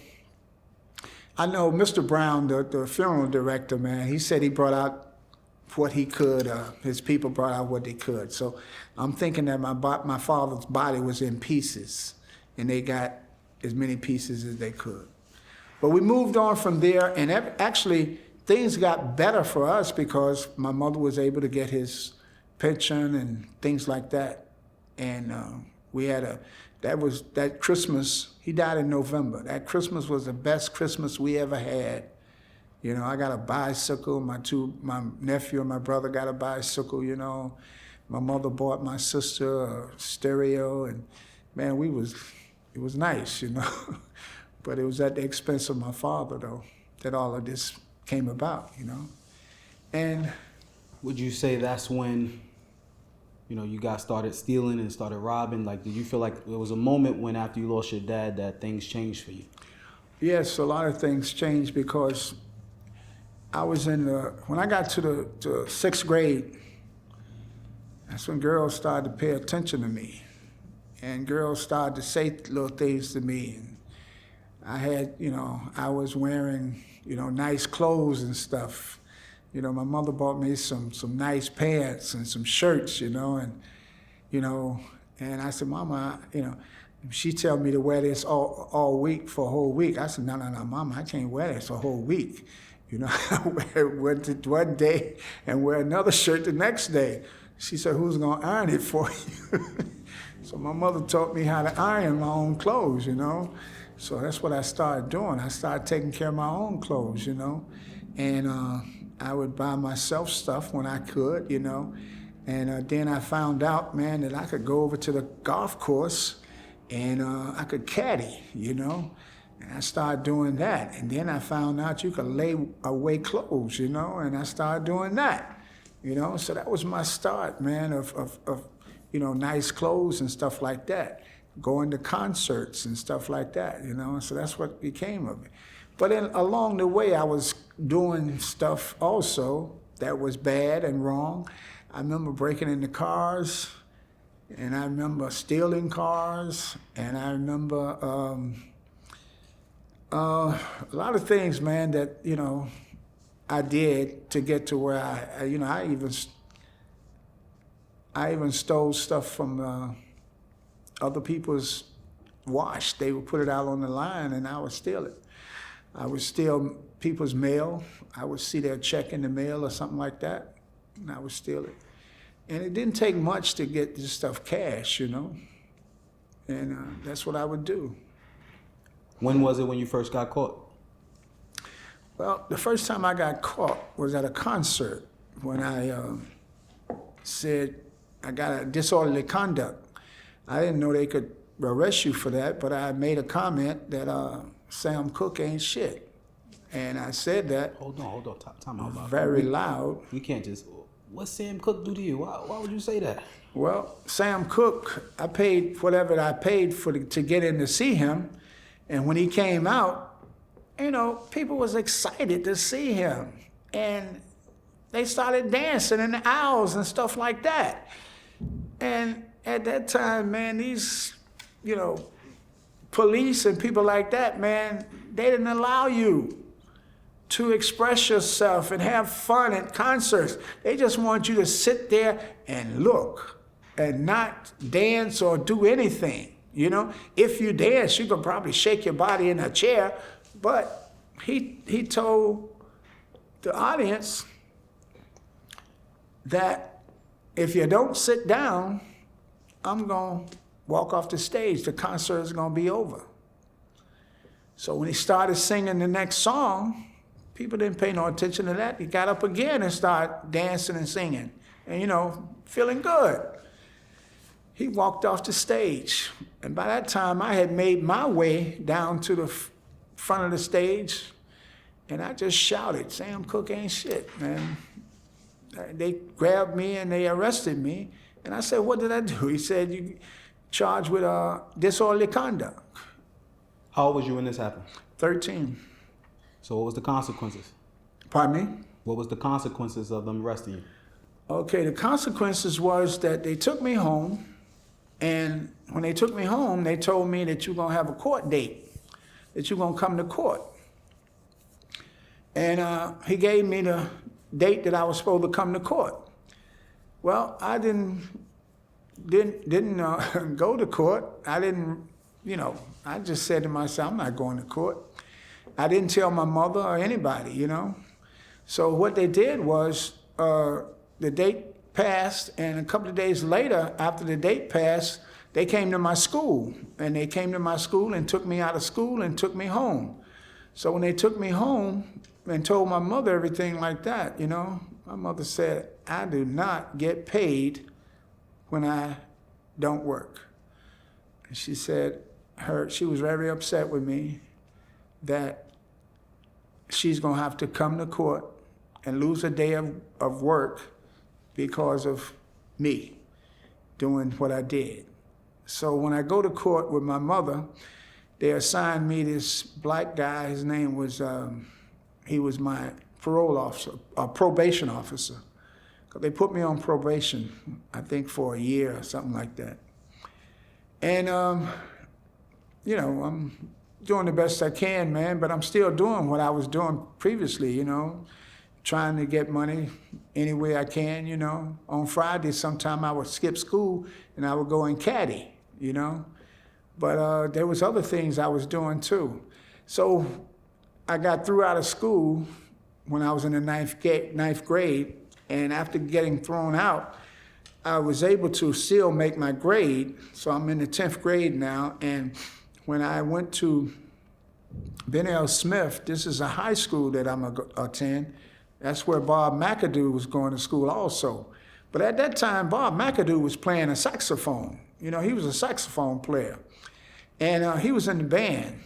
I know Mr. Brown, the funeral director, man, he said he brought out what he could. His people brought out what they could. So I'm thinking that my father's body was in pieces, and they got as many pieces as they could. But we moved on from there, and actually things got better for us because my mother was able to get his pension and things like that. And we had that Christmas, he died in November. That Christmas was the best Christmas we ever had. I got a bicycle, my nephew and my brother got a bicycle, My mother bought my sister a stereo, and man, it was nice, But it was at the expense of my father, though, that all of this came about, And would you say that's when, you guys started stealing and started robbing? Like, did you feel like there was a moment when after you lost your dad that things changed for you? Yes, a lot of things changed because I was when I got to the sixth grade, that's when girls started to pay attention to me. And girls started to say little things to me. And I had, I was wearing, nice clothes and stuff. My mother bought me some nice pants and some shirts, and I said, Mama, she tell me to wear this all week for a whole week. I said, no, Mama, I can't wear this a whole week. I wear it one day and wear another shirt the next day. She said, who's gonna iron it for you? So my mother taught me how to iron my own clothes, So that's what I started doing. I started taking care of my own clothes, And I would buy myself stuff when I could, And then I found out, man, that I could go over to the golf course and I could caddy, And I started doing that. And then I found out you could lay away clothes, And I started doing that, So that was my start, man, of nice clothes and stuff like that. Going to concerts and stuff like that, So that's what became of it. But along the way, I was doing stuff also that was bad and wrong. I remember breaking into cars, and I remember stealing cars, and I remember a lot of things, man, that, I did to get to where I even stole stuff from other people's wash. They would put it out on the line, and I would steal it. I would steal people's mail. I would see their check in the mail or something like that, and I would steal it. And it didn't take much to get this stuff cash, And that's what I would do. When was it when you first got caught? Well, the first time I got caught was at a concert when I said I got a disorderly conduct. I didn't know they could arrest you for that, but I made a comment that Sam Cooke ain't shit. And I said that Hold on. Time out. Bob. very loud. We can't just. What Sam Cooke do to you? Why would you say that? Well, Sam Cooke, I paid whatever I paid to get in to see him. And when he came out, you know, people was excited to see him. And they started dancing in the aisles and stuff like that. And at that time, man, these, you know, police and people like that, man, they didn't allow you to express yourself and have fun at concerts. They just want you to sit there and look and not dance or do anything, you know? If you dance, you could probably shake your body in a chair, but he told the audience that if you don't sit down, I'm gonna walk off the stage. The concert is gonna be over. So when he started singing the next song, people didn't pay no attention to that. He got up again and started dancing and singing and, you know, feeling good. He walked off the stage. And by that time, I had made my way down to the front of the stage, and I just shouted, Sam Cooke ain't shit, man. They grabbed me and they arrested me. And I said, what did I do? He said, you charged with disorderly conduct. How old was you when this happened? 13. So what was the consequences? Pardon me? What was the consequences of them arresting you? Okay, the consequences was that they took me home, and when they took me home, they told me that you're gonna have a court date, that you're gonna come to court. And he gave me the date that I was supposed to come to court. Well, I didn't go to court. I didn't, you know, I just said to myself, I'm not going to court. I didn't tell my mother or anybody, you know. So what they did was the date passed, and a couple of days later, after the date passed, they came to my school. And they came to my school and took me out of school and took me home. So when they took me home and told my mother everything like that, you know, my mother said, I do not get paid when I don't work. And she said she was very upset with me that she's gonna have to come to court and lose a day of work because of me doing what I did. So when I go to court with my mother, they assigned me this black guy. His name was, he was my parole officer, probation officer. They put me on probation, I think for a year or something like that. And, you know, I'm doing the best I can, man, but I'm still doing what I was doing previously, you know, trying to get money any way I can, you know. On Friday, sometime I would skip school and I would go and caddy, you know. But there was other things I was doing too. So I got through out of school when I was in the ninth grade, and after getting thrown out, I was able to still make my grade. So I'm in the 10th grade now, and when I went to Ben L. Smith, this is a high school that I'm going to attend. That's where Bob McAdoo was going to school also. But at that time, Bob McAdoo was playing a saxophone. You know, he was a saxophone player. And he was in the band.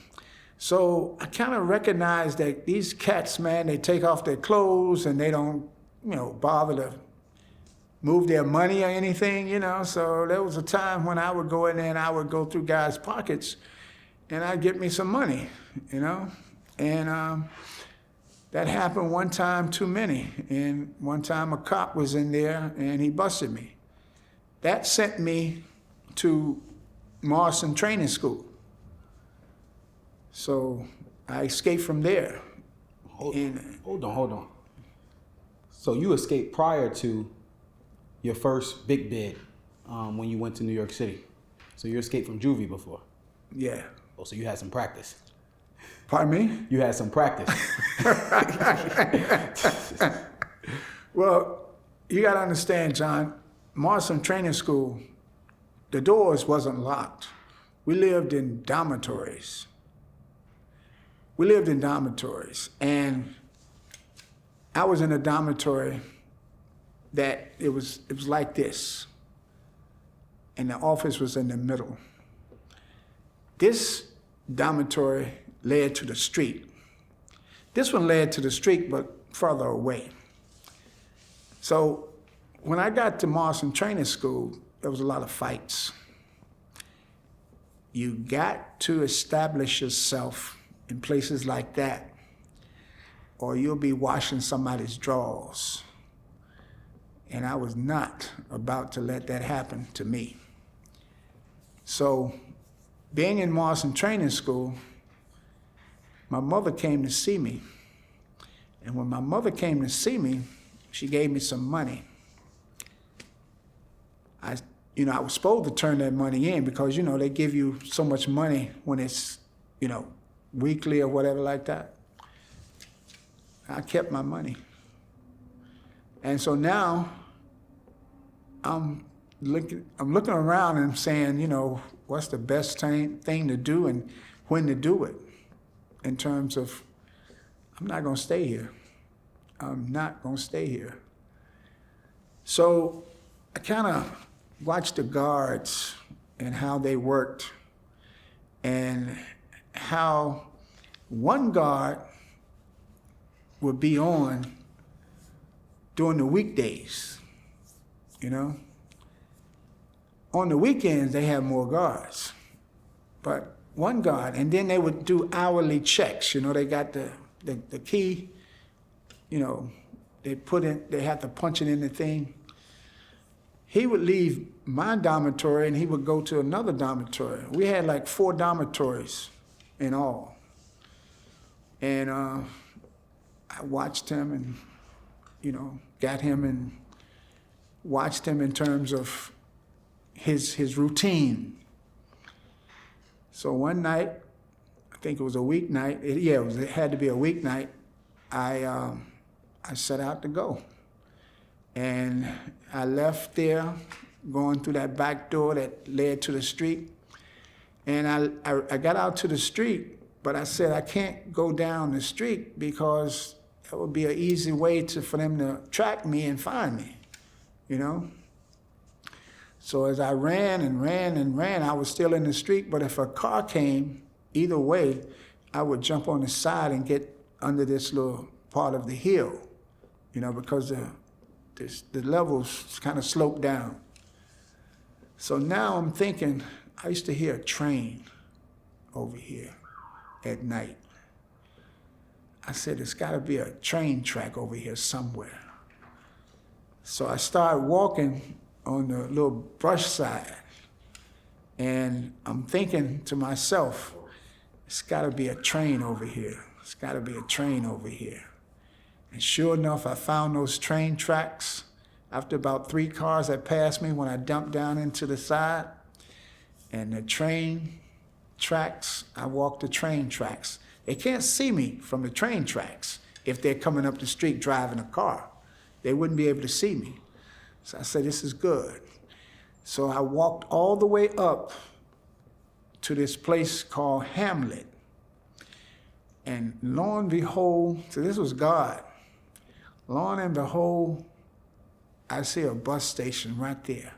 So I kind of recognized that these cats, man, they take off their clothes and they don't, you know, bother to move their money or anything, you know. So there was a time when I would go in there and I would go through guys' pockets and I'd get me some money, you know. And that happened one time too many. And one time a cop was in there and he busted me. That sent me to Morrison Training School. So I escaped from there. Hold on. So you escaped prior to your first big bid when you went to New York City. So you escaped from juvie before? Yeah. Oh, so you had some practice. Pardon me? You had some practice. Well, you got to understand, John, Morrison Training School, the doors wasn't locked. We lived in dormitories. And I was in a dormitory that it was like this. and the office was in the middle. This dormitory led to the street. This one led to the street, but further away. So when I got to Marston Training School, there was a lot of fights. You got to establish yourself in places like that, or you'll be washing somebody's drawers. And I was not about to let that happen to me. So, being in Marston Training School, my mother came to see me. And when my mother came to see me, she gave me some money. I was supposed to turn that money in because, they give you so much money when it's, weekly or whatever like that. I kept my money. And so now I'm looking around and saying, what's the best thing to do and when to do it in terms of, I'm not going to stay here. I'm not going to stay here. So I kind of watched the guards and how they worked and how one guard would be on during the weekdays, On the weekends, they have more guards, but one guard, and then they would do hourly checks. They got the key, they have to punch it in the thing. He would leave my dormitory and he would go to another dormitory. We had like 4 dormitories in all. And I watched him and, got him and watched him in terms of his routine. So one night, I think it was a weeknight, it had to be a weeknight, I set out to go. And I left there, going through that back door that led to the street. And I got out to the street, but I said, I can't go down the street because that would be an easy way for them to track me and find me, So as I ran and ran and ran, I was still in the street, but if a car came, either way, I would jump on the side and get under this little part of the hill, because the levels kind of sloped down. So now I'm thinking, I used to hear a train over here at night. I said, there's got to be a train track over here somewhere. So I started walking on the little brush side, and I'm thinking to myself, it's got to be a train over here. It's got to be a train over here. And sure enough, I found those train tracks after about 3 cars had passed me when I dumped down into the side. And the train tracks, I walked the train tracks. They can't see me from the train tracks if they're coming up the street driving a car. They wouldn't be able to see me. So I said, this is good. So I walked all the way up to this place called Hamlet. And lo and behold, so this was God. Lo and behold, I see a bus station right there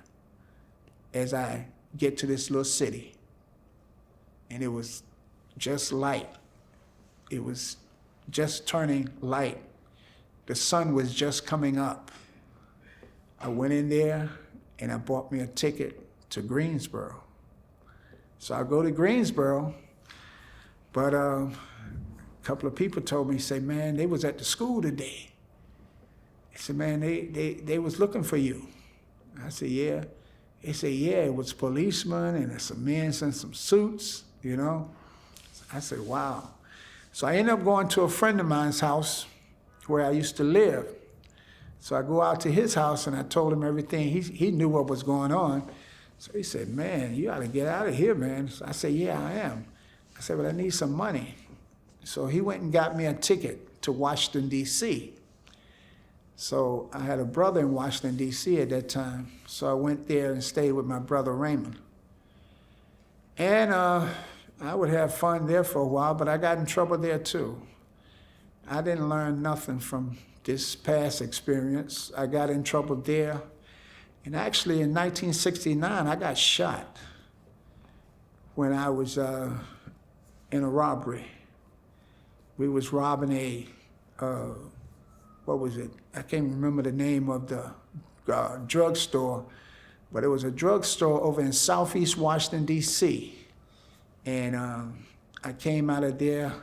as I get to this little city. And it was just light. It was just turning light. The sun was just coming up. I went in there and I bought me a ticket to Greensboro. So I go to Greensboro, but a couple of people told me, say, man, they was at the school today. They said, man, they was looking for you. I said, yeah. They said, yeah, it was policemen and some men in some suits, I said, wow. So I ended up going to a friend of mine's house where I used to live. So I go out to his house and I told him everything. He knew what was going on. So he said, man, you ought to get out of here, man. So I said, yeah, I am. I said, but I need some money. So he went and got me a ticket to Washington, D.C. So I had a brother in Washington, D.C. at that time. So I went there and stayed with my brother Raymond. And I would have fun there for a while, but I got in trouble there too. I didn't learn nothing from this past experience. I got in trouble there, And actually in 1969, I got shot when I was in a robbery. We was robbing a, what was it? I can't remember the name of the drugstore, but it was a drugstore over in Southeast Washington, D.C. And I came out of there,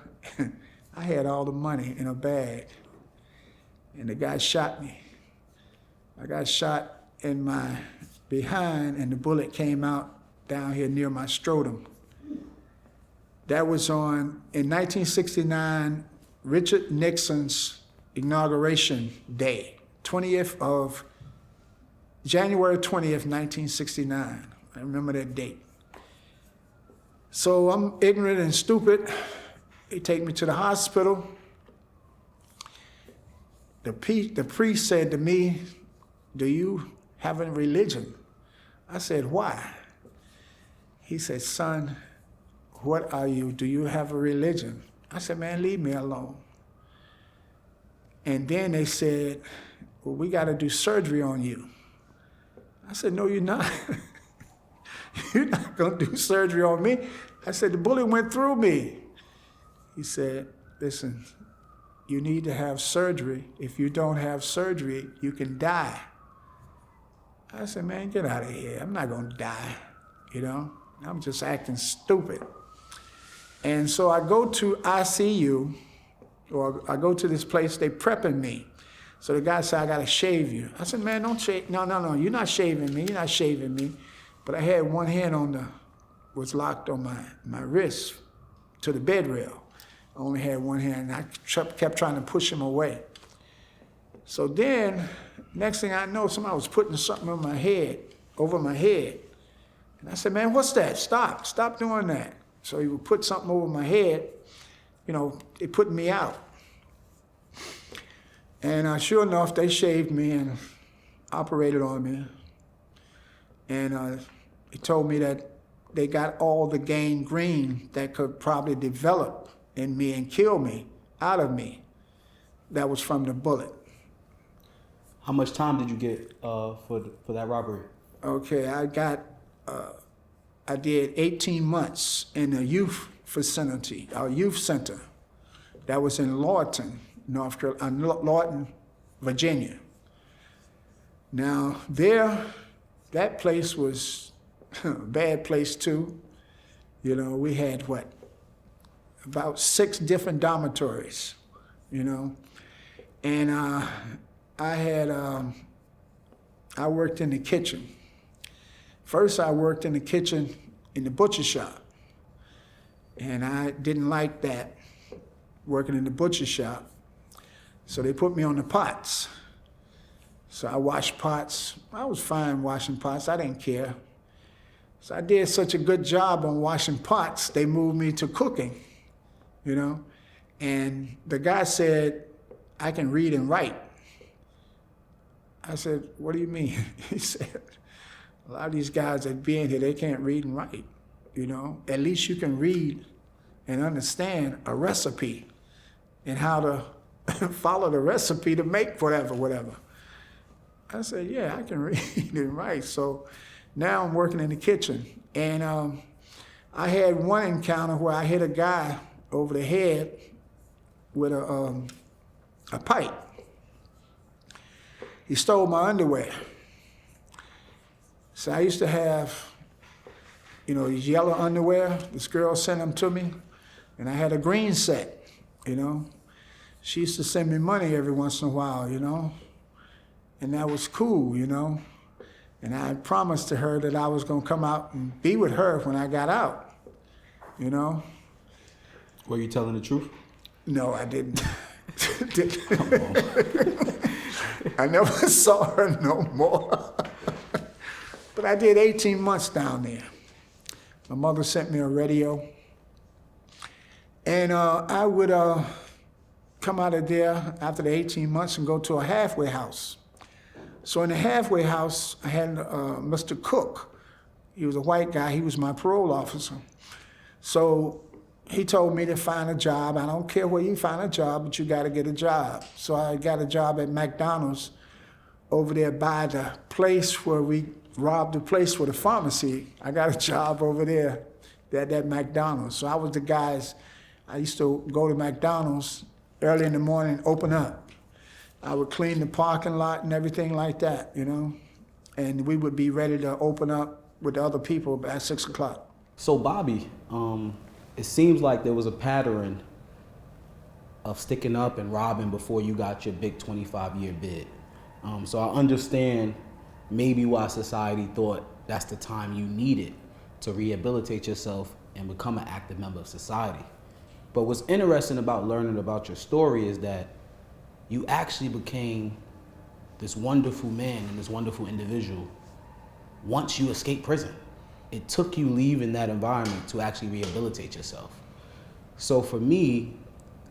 I had all the money in a bag, and the guy shot me. I got shot in my behind, and the bullet came out down here near my scrotum. That was in 1969, Richard Nixon's inauguration day, January 20th, 1969. I remember that date. So I'm ignorant and stupid. They take me to the hospital. The priest said to me, "Do you have a religion?" I said, "Why?" He said, "Son, what are you? Do you have a religion?" I said, "Man, leave me alone." And then they said, "Well, we got to do surgery on you." I said, "No, you're not. You're not going to do surgery on me." I said, "The bullet went through me." He said, "Listen, you need to have surgery. If you don't have surgery, you can die." I said, "Man, get out of here. I'm not going to die, you know. I'm just acting stupid." And so I go to ICU, or I go to this place, they prepping me. So the guy said, "I got to shave you." I said, "Man, don't shave. No, you're not shaving me. You're not shaving me." But I had one hand was locked on my wrist to the bed rail. I only had one hand, and I kept trying to push him away. So then, next thing I know, somebody was putting something on my head, over my head. And I said, "Man, what's that? Stop doing that." So he would put something over my head, you know, they put me out. And sure enough, they shaved me and operated on me. And he told me that they got all the gangrene that could probably develop in me and kill me out of me. That was from the bullet. How much time did you get for that robbery? Okay, I did 18 months in a youth facility, our youth center. That was in Lawton, Lawton, Virginia. Now that place was a bad place too. You know, we had about 6 different dormitories, you know. And I worked in the kitchen. First, I worked in the kitchen in the butcher shop. And I didn't like that, working in the butcher shop. So they put me on the pots. So I washed pots. I was fine washing pots. I didn't care. So I did such a good job on washing pots, they moved me to cooking, you know. And the guy said, "I can read and write." I said, "What do you mean?" He said, "A lot of these guys that be in here, they can't read and write, you know. At least you can read and understand a recipe and how to follow the recipe to make whatever." I said, "Yeah, I can read and write." So now I'm working in the kitchen. And I had one encounter where I hit a guy over the head with a pipe. He stole my underwear. So I used to have, you know, these yellow underwear. This girl sent them to me. And I had a green set, you know. She used to send me money every once in a while, you know. And that was cool, you know. And I promised to her that I was going to come out and be with her when I got out, you know. Were you telling the truth? No, I didn't. Come on. I never saw her no more. But I did 18 months down there. My mother sent me a radio. And I would come out of there after the 18 months and go to a halfway house. So in the halfway house, I had Mr. Cook. He was a white guy. He was my parole officer. So he told me to find a job. I don't care where you find a job, but you got to get a job. So I got a job at McDonald's over there by the place where we robbed the place for the pharmacy. I got a job over there at that McDonald's. So I was the guys, I used to go to McDonald's early in the morning, open up. I would clean the parking lot and everything like that, you know? And we would be ready to open up with the other people at 6 o'clock. So Bobby, it seems like there was a pattern of sticking up and robbing before you got your big 25-year bid. So I understand maybe why society thought that's the time you needed to rehabilitate yourself and become an active member of society. But what's interesting about learning about your story is that you actually became this wonderful man and this wonderful individual once you escaped prison. It took you leaving that environment to actually rehabilitate yourself. So for me,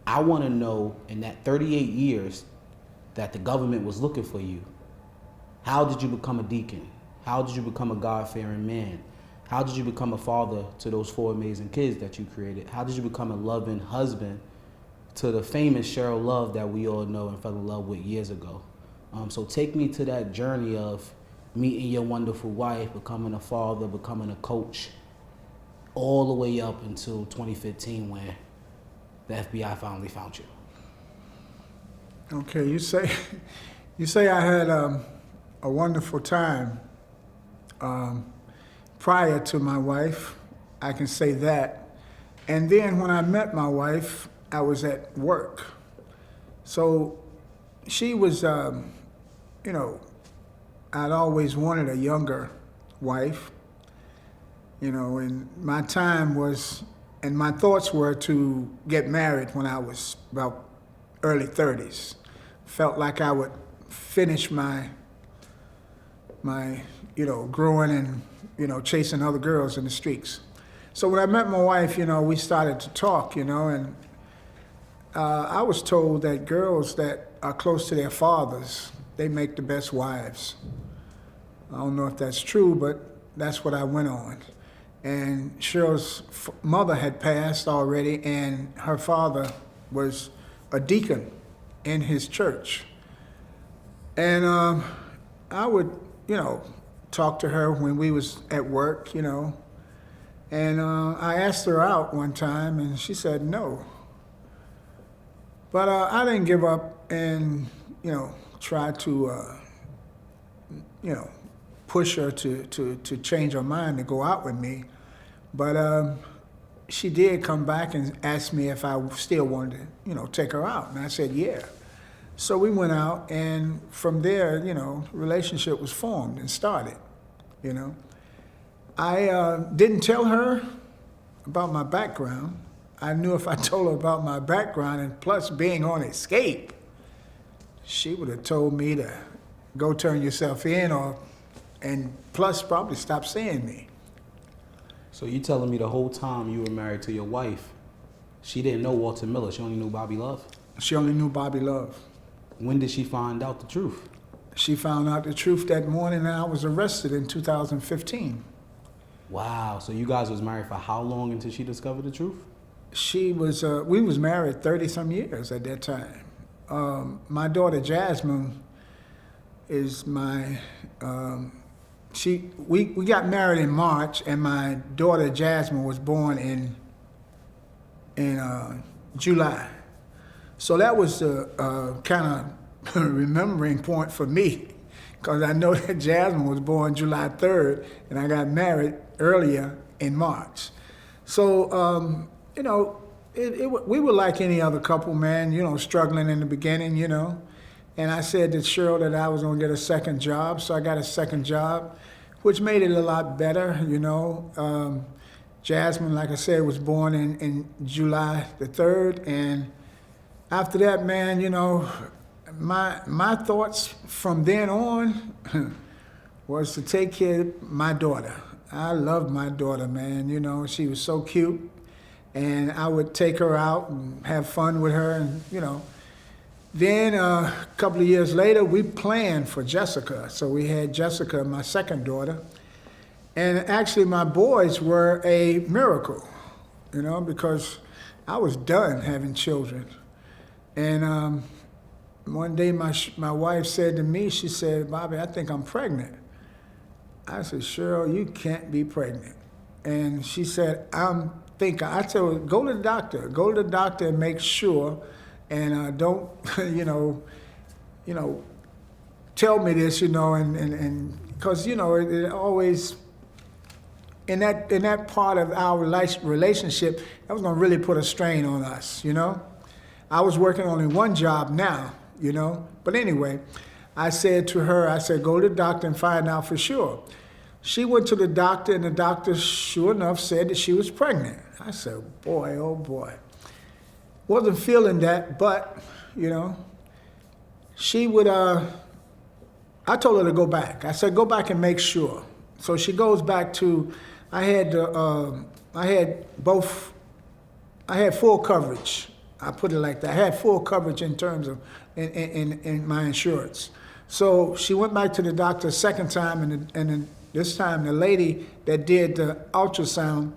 I want to know, in that 38 years that the government was looking for you, how did you become a deacon? How did you become a God-fearing man? How did you become a father to those 4 amazing kids that you created? How did you become a loving husband to the famous Cheryl Love that we all know and fell in love with years ago? So take me to that journey of meeting your wonderful wife, becoming a father, becoming a coach, all the way up until 2015 when the FBI finally found you. Okay, you say I had a wonderful time prior to my wife. I can say that. And then when I met my wife, I was at work. So she was, you know, I'd always wanted a younger wife, you know, and my time was, and my thoughts were to get married when I was about early 30s. Felt like I would finish my, you know, growing and, you know, chasing other girls in the streets. So when I met my wife, you know, we started to talk, you know, and I was told that girls that are close to their fathers, they make the best wives. I don't know if that's true, but that's what I went on. And Cheryl's mother had passed already, and her father was a deacon in his church. And I would, you know, talk to her when we was at work, you know. And I asked her out one time, and she said no. But I didn't give up and, you know, try to, you know, push her to change her mind to go out with me. But she did come back and ask me if I still wanted to, you know, take her out. And I said, yeah. So we went out, and from there, you know, relationship was formed and started, you know. I didn't tell her about my background. I knew if I told her about my background and plus being on escape, she would have told me to go turn yourself in, and plus probably stop seeing me. So you telling me the whole time you were married to your wife, she didn't know Walter Miller, she only knew Bobby Love? She only knew Bobby Love. When did she find out the truth? She found out the truth that morning, and I was arrested in 2015. Wow, so you guys was married for how long until she discovered the truth? She was, we was married 30-some years at that time. My daughter Jasmine is my, we got married in March, and my daughter Jasmine was born in July. So that was a kind of remembering point for me, because I know that Jasmine was born July 3rd, and I got married earlier in March. So, you know, we were like any other couple, man, you know, struggling in the beginning, you know. And I said to Cheryl that I was gonna get a second job, so I got a second job, which made it a lot better, you know. Jasmine, like I said, was born in July the 3rd, and after that, man, you know, my thoughts from then on was to take care of my daughter. I loved my daughter, man, you know, she was so cute. And I would take her out and have fun with her, and, you know. Then a couple of years later, we planned for Jessica. So we had Jessica, my second daughter. And actually my boys were a miracle, you know, because I was done having children. And one day my wife said to me, she said, Bobby, I think I'm pregnant. I said, Cheryl, you can't be pregnant. And she said, I told her, go to the doctor and make sure, and don't, tell me this, and because, it always, in that part of our relationship, that was going to really put a strain on us, I was working only one job now, but anyway, I said to her, go to the doctor and find out for sure. She went to the doctor, and the doctor, sure enough, said that she was pregnant. I said, boy, oh boy. Wasn't feeling that, but, she would, I told her to go back. I said, go back and make sure. So she goes back to, I had full coverage. I put it like that. I had full coverage in terms of, in my insurance. So she went back to the doctor a second time, and this time the lady that did the ultrasound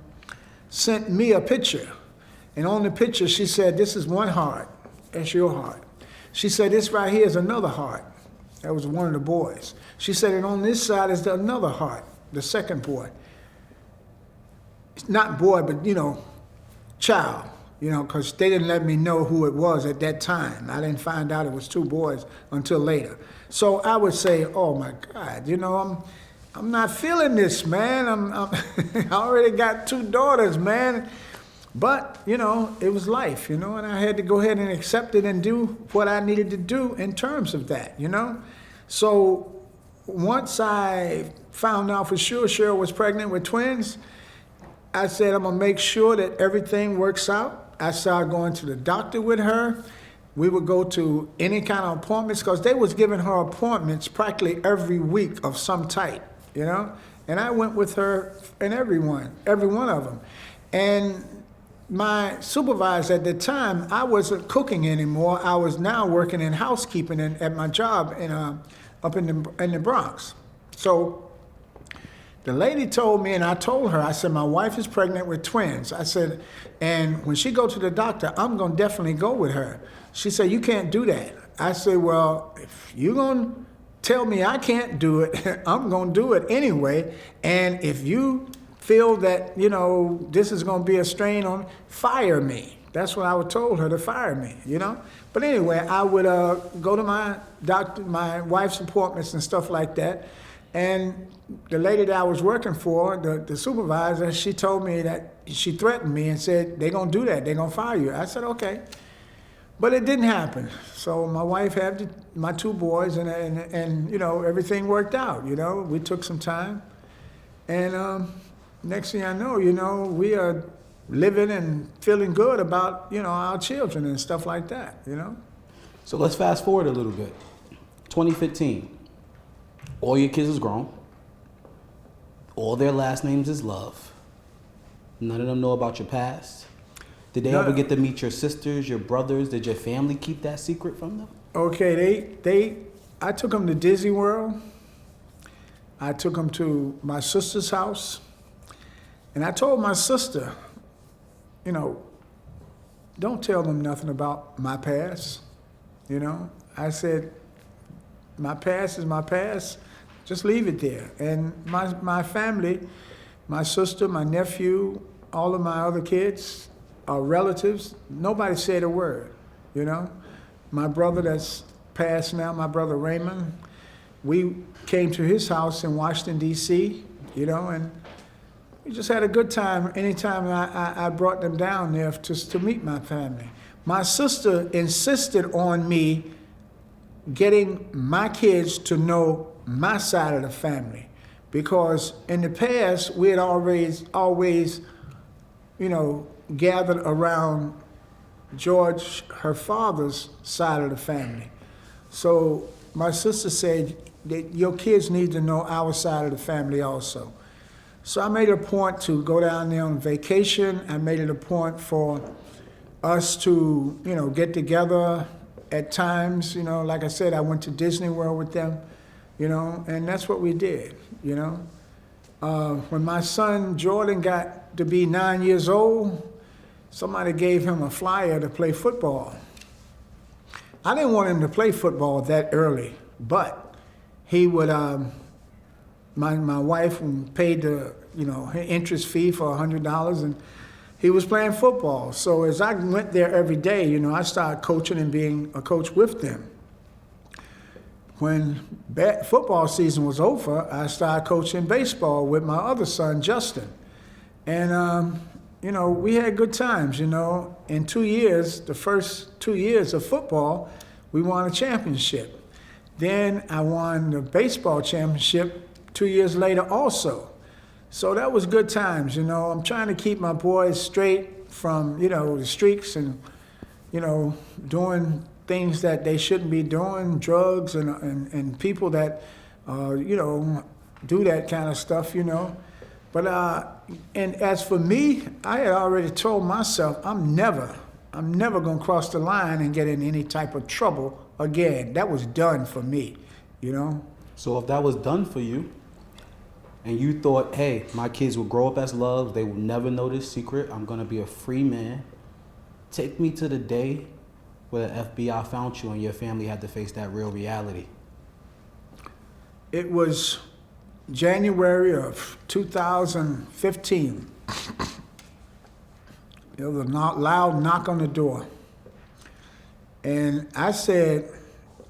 sent me a picture. And on the picture, she said, this is one heart. That's your heart. She said, this right here is another heart. That was one of the boys. She said, and on this side is another heart, the second boy. Not boy, but, child, because they didn't let me know who it was at that time. I didn't find out it was two boys until later. So I would say, oh my God, I'm not feeling this, man. I already got two daughters, man. But, it was life, and I had to go ahead and accept it and do what I needed to do in terms of that, So once I found out for sure Cheryl was pregnant with twins, I said, I'm going to make sure that everything works out. I started going to the doctor with her. We would go to any kind of appointments because they was giving her appointments practically every week of some type, And I went with her and every one of them. And my supervisor at the time, I wasn't cooking anymore. I was now working in housekeeping at my job up in the Bronx. So the lady told me, and I told her, I said, my wife is pregnant with twins. I said, and when she go to the doctor, I'm going to definitely go with her. She said, you can't do that. I said, well, if you're going to tell me I can't do it, I'm going to do it anyway. And if you feel that, this is going to be a strain on, fire me. That's what I would told her, to fire me, But anyway, I would go to my wife's appointments and stuff like that. And the lady that I was working for, the supervisor, she told me that she threatened me and said, they're going to do that. They're going to fire you. I said, okay. But it didn't happen. So my wife had my two boys, and everything worked out. We took some time. And next thing I know, we are living and feeling good about, our children and stuff like that, So let's fast forward a little bit. 2015. All your kids is grown. All their last names is Love. None of them know about your past. Did they ever get to meet your sisters, your brothers? Did your family keep that secret from them? Okay, I took them to Disney World. I took them to my sister's house. And I told my sister, don't tell them nothing about my past. I said, my past is my past. Just leave it there. And my family, my sister, my nephew, all of my other kids, our relatives, nobody said a word, My brother that's passed now, my brother Raymond, we came to his house in Washington, D.C., and we just had a good time anytime I brought them down there just to meet my family. My sister insisted on me getting my kids to know my side of the family, because in the past we had always gathered around George, her father's side of the family. So my sister said that your kids need to know our side of the family also. So I made it a point to go down there on vacation. I made it a point for us to, get together at times. Like I said, I went to Disney World with them, and that's what we did, When my son Jordan got to be 9 years old, somebody gave him a flyer to play football. I didn't want him to play football that early, but he would, my wife paid the, interest fee for $100, and he was playing football. So as I went there every day, I started coaching and being a coach with them. When football season was over, I started coaching baseball with my other son, Justin. And, we had good times, In 2 years, the first 2 years of football, we won a championship. Then I won the baseball championship 2 years later also. So that was good times, I'm trying to keep my boys straight from, the streaks and, doing things that they shouldn't be doing, drugs and people that, do that kind of stuff, But, and as for me, I had already told myself, I'm never going to cross the line and get in any type of trouble again. That was done for me, So if that was done for you, and you thought, hey, my kids will grow up as loves, they will never know this secret, I'm going to be a free man, take me to the day where the FBI found you and your family had to face that real reality. It was January of 2015. There was a loud knock on the door. And I said,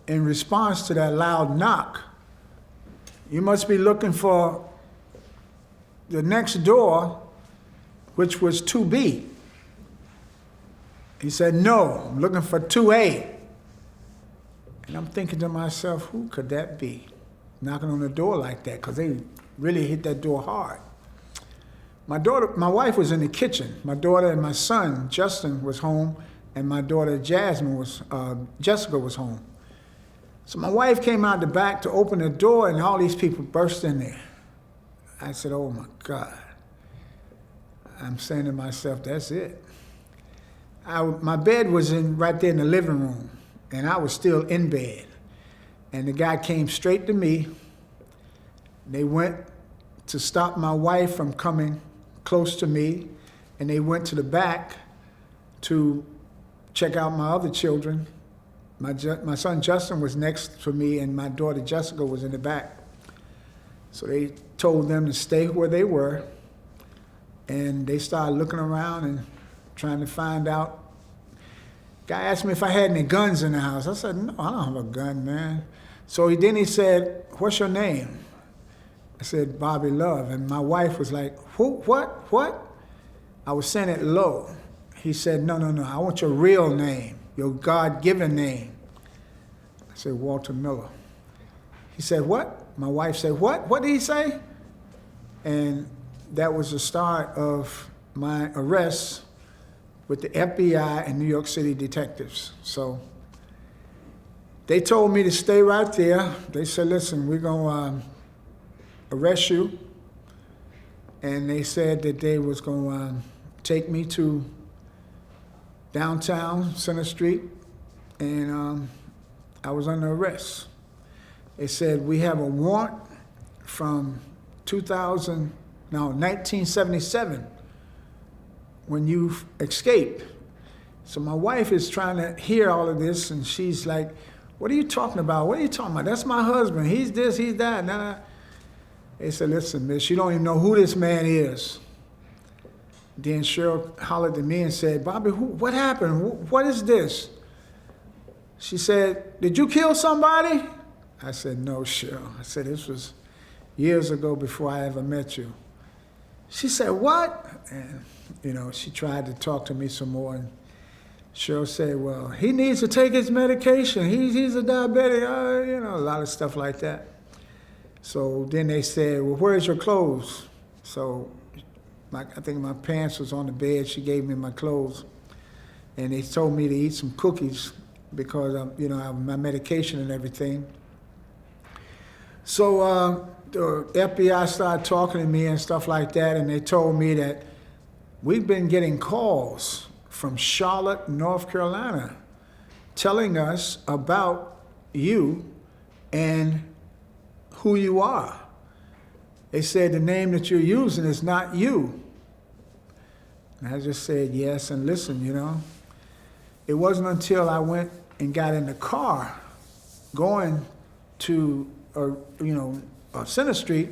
in response to that loud knock, you must be looking for the next door, which was 2B. He said, no, I'm looking for 2A. And I'm thinking to myself, who could that be? Knocking on the door like that, because they really hit that door hard. My wife was in the kitchen. My daughter and my son, Justin, was home, and my daughter, Jessica was home. So my wife came out the back to open the door, and all these people burst in there. I said, oh my God. I'm saying to myself, that's it. My bed was right there in the living room, and I was still in bed. And the guy came straight to me. They went to stop my wife from coming close to me, and they went to the back to check out my other children. My son Justin was next to me, and my daughter Jessica was in the back. So they told them to stay where they were, and they started looking around and trying to find out. Guy asked me if I had any guns in the house. I said, no, I don't have a gun, man. So then he said, what's your name? I said, Bobby Love. And my wife was like, who, what? I was saying it low. He said, no, I want your real name, your God-given name. I said, Walter Miller. He said, what? My wife said, what? What did he say? And that was the start of my arrest with the FBI and New York City detectives. So they told me to stay right there. They said, listen, we're going to arrest you. And they said that they was going to take me to downtown Center Street, and I was under arrest. They said, we have a warrant from 1977, when you escaped. So my wife is trying to hear all of this, and she's like, what are you talking about? What are you talking about? That's my husband. He's this, he's that. Nah. They said, listen, miss, you don't even know who this man is. Then Cheryl hollered at me and said, Bobby, what happened? What is this? She said, did you kill somebody? I said, no, Cheryl. I said, this was years ago before I ever met you. She said, what? And, she tried to talk to me some more. And Cheryl said, well, he needs to take his medication. He's a diabetic, a lot of stuff like that. So then they said, well, where's your clothes? So I think my pants was on the bed. She gave me my clothes. And they told me to eat some cookies because, I have my medication and everything. So the FBI started talking to me and stuff like that, and they told me that we've been getting calls from Charlotte, North Carolina, telling us about you and who you are. They said the name that you're using is not you. And I just said yes and listen, It wasn't until I went and got in the car going to, Center Street.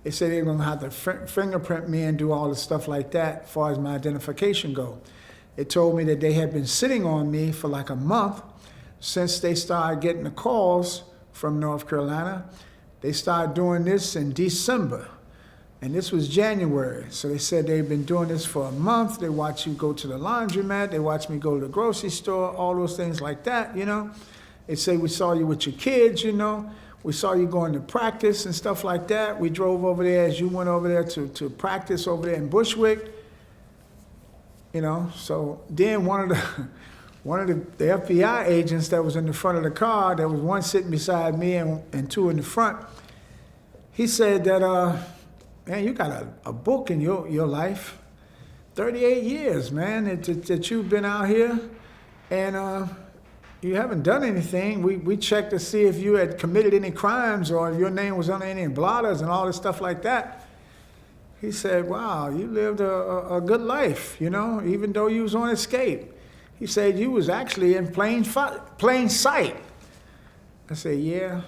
They said they were going to have to fingerprint me and do all the stuff like that as far as my identification go. They told me that they had been sitting on me for like a month since they started getting the calls from North Carolina. They started doing this in December, and this was January. So they said they've been doing this for a month. They watch you go to the laundromat. They watch me go to the grocery store, all those things like that, They say, we saw you with your kids, We saw you going to practice and stuff like that. We drove over there as you went over there to practice over there in Bushwick. So then one of the FBI agents that was in the front of the car, there was one sitting beside me and two in the front. He said that, man, you got a book in your life, 38 years, man, that you've been out here, and you haven't done anything. We checked to see if you had committed any crimes or if your name was on any blotters and all this stuff like that. He said, wow, you lived a good life, even though you was on escape. He said, you was actually in plain sight. I said, yeah,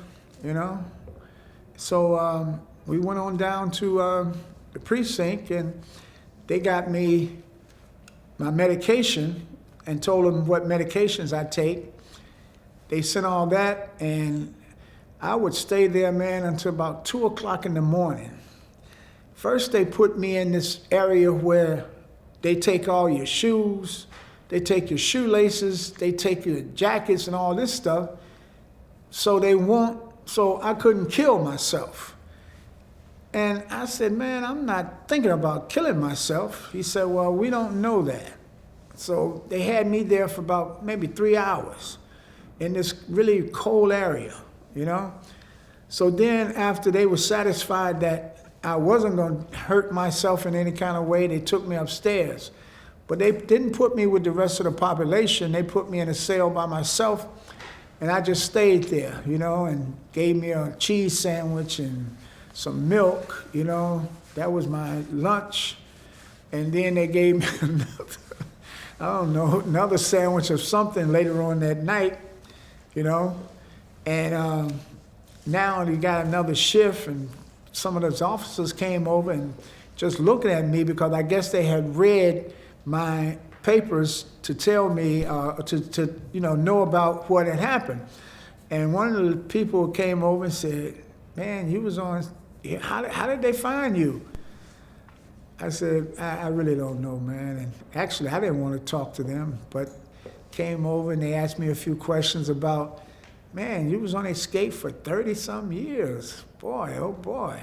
So we went on down to the precinct, and they got me my medication and told them what medications I take. They sent all that, and I would stay there, man, until about 2 o'clock in the morning. First, they put me in this area where they take all your shoes, they take your shoelaces, they take your jackets and all this stuff, so I couldn't kill myself. And I said, man, I'm not thinking about killing myself. He said, well, we don't know that. So they had me there for about maybe 3 hours in this really cold area, So then after they were satisfied that I wasn't going to hurt myself in any kind of way, they took me upstairs. But they didn't put me with the rest of the population. They put me in a cell by myself, and I just stayed there, and gave me a cheese sandwich and some milk, That was my lunch. And then they gave me another sandwich of something later on that night, And now they got another shift, and some of those officers came over and just looking at me because I guess they had read my papers to tell me, know about what had happened. And one of the people came over and said, man, you was on, how did they find you? I said, I really don't know, man. And actually, I didn't want to talk to them, but came over and they asked me a few questions about, man, you was on escape for 30-some years. Boy, oh boy.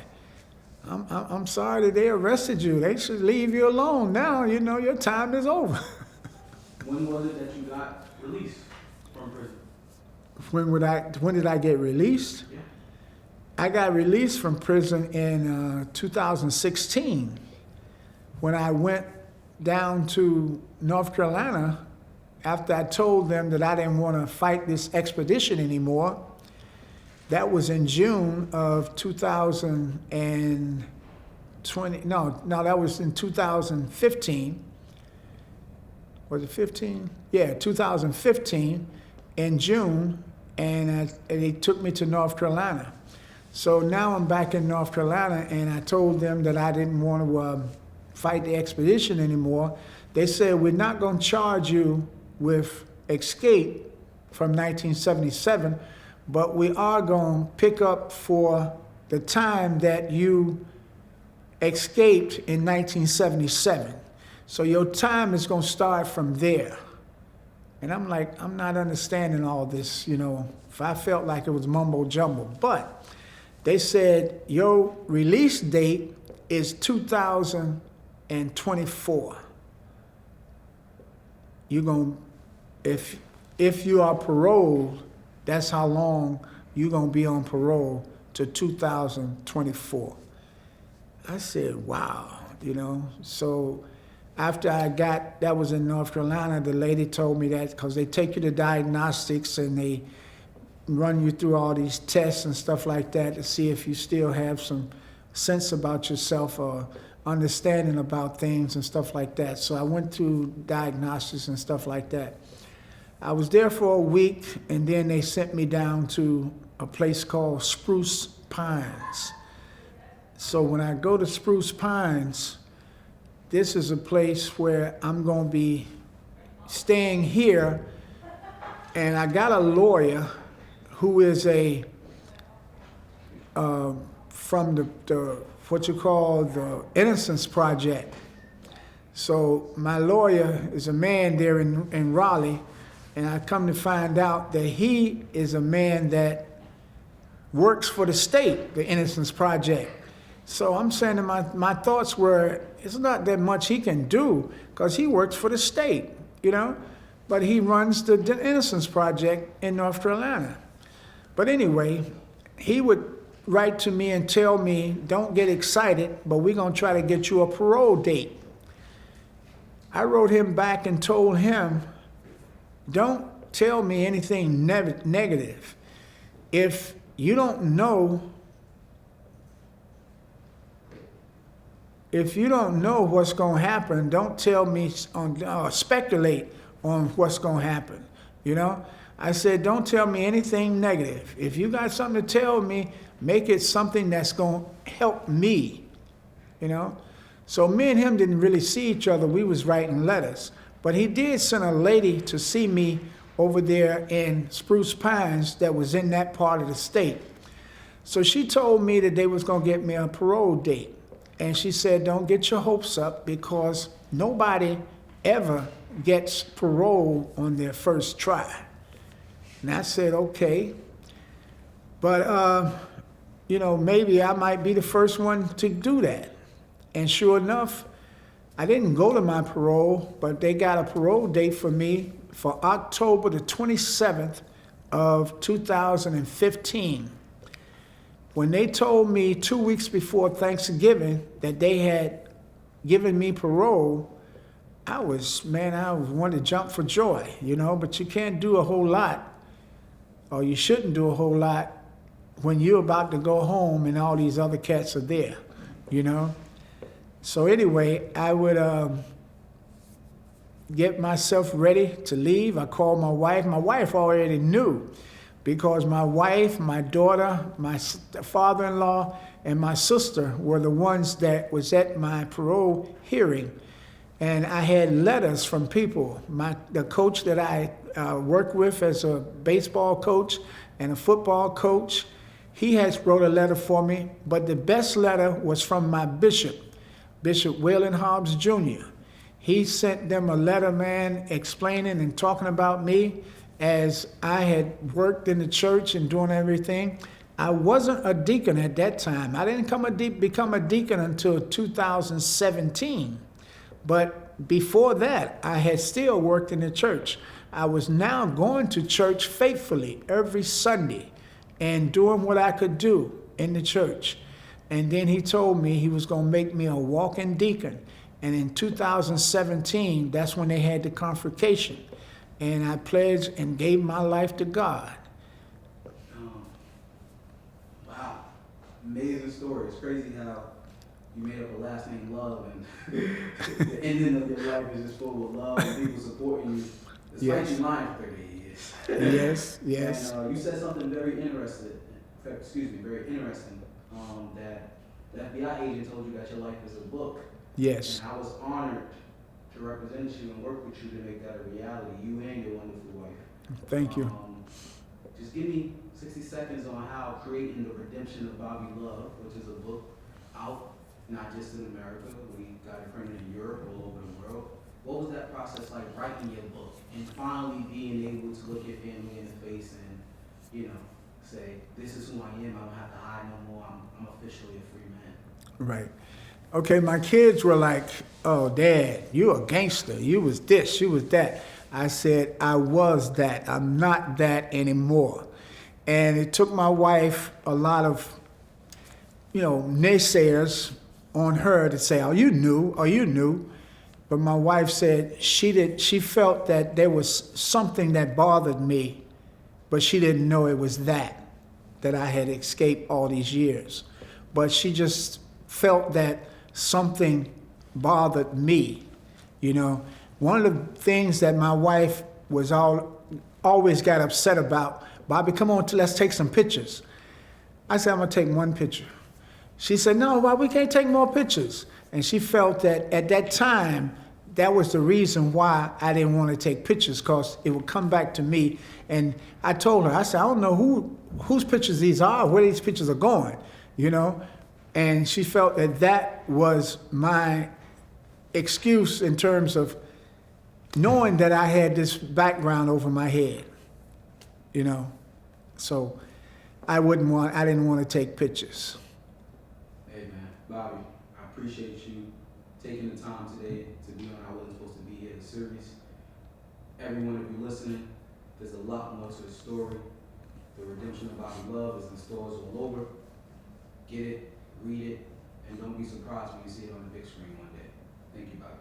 I'm sorry that they arrested you. They should leave you alone now. Your time is over. When was it that you got released from prison? When did I get released? Yeah. I got released from prison in 2016 when I went down to North Carolina after I told them that I didn't want to fight this expedition anymore. That was in June of 2020. No, that was in 2015. Was it 15? Yeah, 2015 in June, and they took me to North Carolina. So now I'm back in North Carolina, and I told them that I didn't want to fight the expedition anymore. They said, we're not going to charge you with escape from 1977, but we are going to pick up for the time that you escaped in 1977. So your time is going to start from there. And I'm like, I'm not understanding all this, If I felt like it was mumbo jumbo. But they said, your release date is 2024. You're going to, if you are paroled, that's how long you're going to be on parole to 2024. I said, wow, So after that was in North Carolina, the lady told me that because they take you to diagnostics and they run you through all these tests and stuff like that to see if you still have some sense about yourself or understanding about things and stuff like that. So I went through diagnostics and stuff like that. I was there for a week, and then they sent me down to a place called Spruce Pines. So when I go to Spruce Pines, this is a place where I'm going to be staying here, and I got a lawyer who is from the what you call the Innocence Project. So my lawyer is a man there in Raleigh, and I come to find out that he is a man that works for the state, the Innocence Project. So I'm saying that my thoughts were, it's not that much he can do because he works for the state, you know, but he runs the Innocence Project in North Carolina. But anyway, he would write to me and tell me, don't get excited, but we're going to try to get you a parole date. I wrote him back and told him, don't tell me anything negative. If you don't know what's going to happen, don't tell me, speculate on what's going to happen, you know? I said, don't tell me anything negative. If you got something to tell me, make it something that's going to help me, you know? So me and him didn't really see each other. We was writing letters. But he did send a lady to see me over there in Spruce Pines that was in that part of the state. So she told me that they was going to get me a parole date. And she said, don't get your hopes up because nobody ever gets parole on their first try. And I said, okay. But, you know, maybe I might be the first one to do that. And sure enough, I didn't go to my parole, but they got a parole date for me for October the 27th of 2015. When they told me 2 weeks before Thanksgiving that they had given me parole, I wanted to jump for joy, you know, but you can't do a whole lot, or you shouldn't do a whole lot when you're about to go home and all these other cats are there, you know. So anyway, I would get myself ready to leave. I called my wife. My wife already knew because my wife, my daughter, my father-in-law, and my sister were the ones that was at my parole hearing. And I had letters from people. The coach that I worked with as a baseball coach and a football coach, he has wrote a letter for me, but the best letter was from my bishop, Bishop Whalen Hobbs Jr. He sent them a letter, man, explaining and talking about me as I had worked in the church and doing everything. I wasn't a deacon at that time. I didn't become a deacon until 2017. But before that, I had still worked in the church. I was now going to church faithfully every Sunday and doing what I could do in the church. And then he told me he was going to make me a walking deacon. And in 2017, that's when they had the convocation. And I pledged and gave my life to God. Wow. Amazing story. It's crazy how you made up a last name Love, and the ending of your life is just full of love and people supporting you. Despite you lying for 30 years. Yes, yes. And you said something very interesting. That the FBI agent told you that your life is a book. Yes. And I was honored to represent you and work with you to make that a reality, you and your wonderful wife. Thank you. Just give me 60 seconds on how creating The Redemption of Bobby Love, which is a book out, not just in America, we got it printed in Europe, all over the world. What was that process like writing your book and finally being able to look your family in the face and, you know, say, this is who I am, I don't have to hide no more, I'm officially a free man? Right. Okay, my kids were like, oh, Dad, you a gangster. You was this, you was that. I said, I was that. I'm not that anymore. And it took my wife a lot of, you know, naysayers on her to say, oh, you knew. But my wife said she felt that there was something that bothered me, but she didn't know it was that I had escaped all these years. But she just felt that something bothered me, you know. One of the things that my wife was always got upset about, Bobby, come on, let's take some pictures. I said, I'm gonna take one picture. She said, no, Bobby, we can't take more pictures. And she felt that at that time, that was the reason why I didn't want to take pictures, because it would come back to me. And I told her, I said, I don't know whose pictures these are, where these pictures are going, you know? And she felt that that was my excuse in terms of knowing that I had this background over my head, you know? So I didn't want to take pictures. Hey man, Bobby, I appreciate you taking the time today to be on I Wasn't Supposed to Be Here, the series. Everyone, if you're listening, there's a lot more to the story. The redemption of Bobby Love is in stores all over. Get it, read it, and don't be surprised when you see it on the big screen one day. Thank you, Bobby.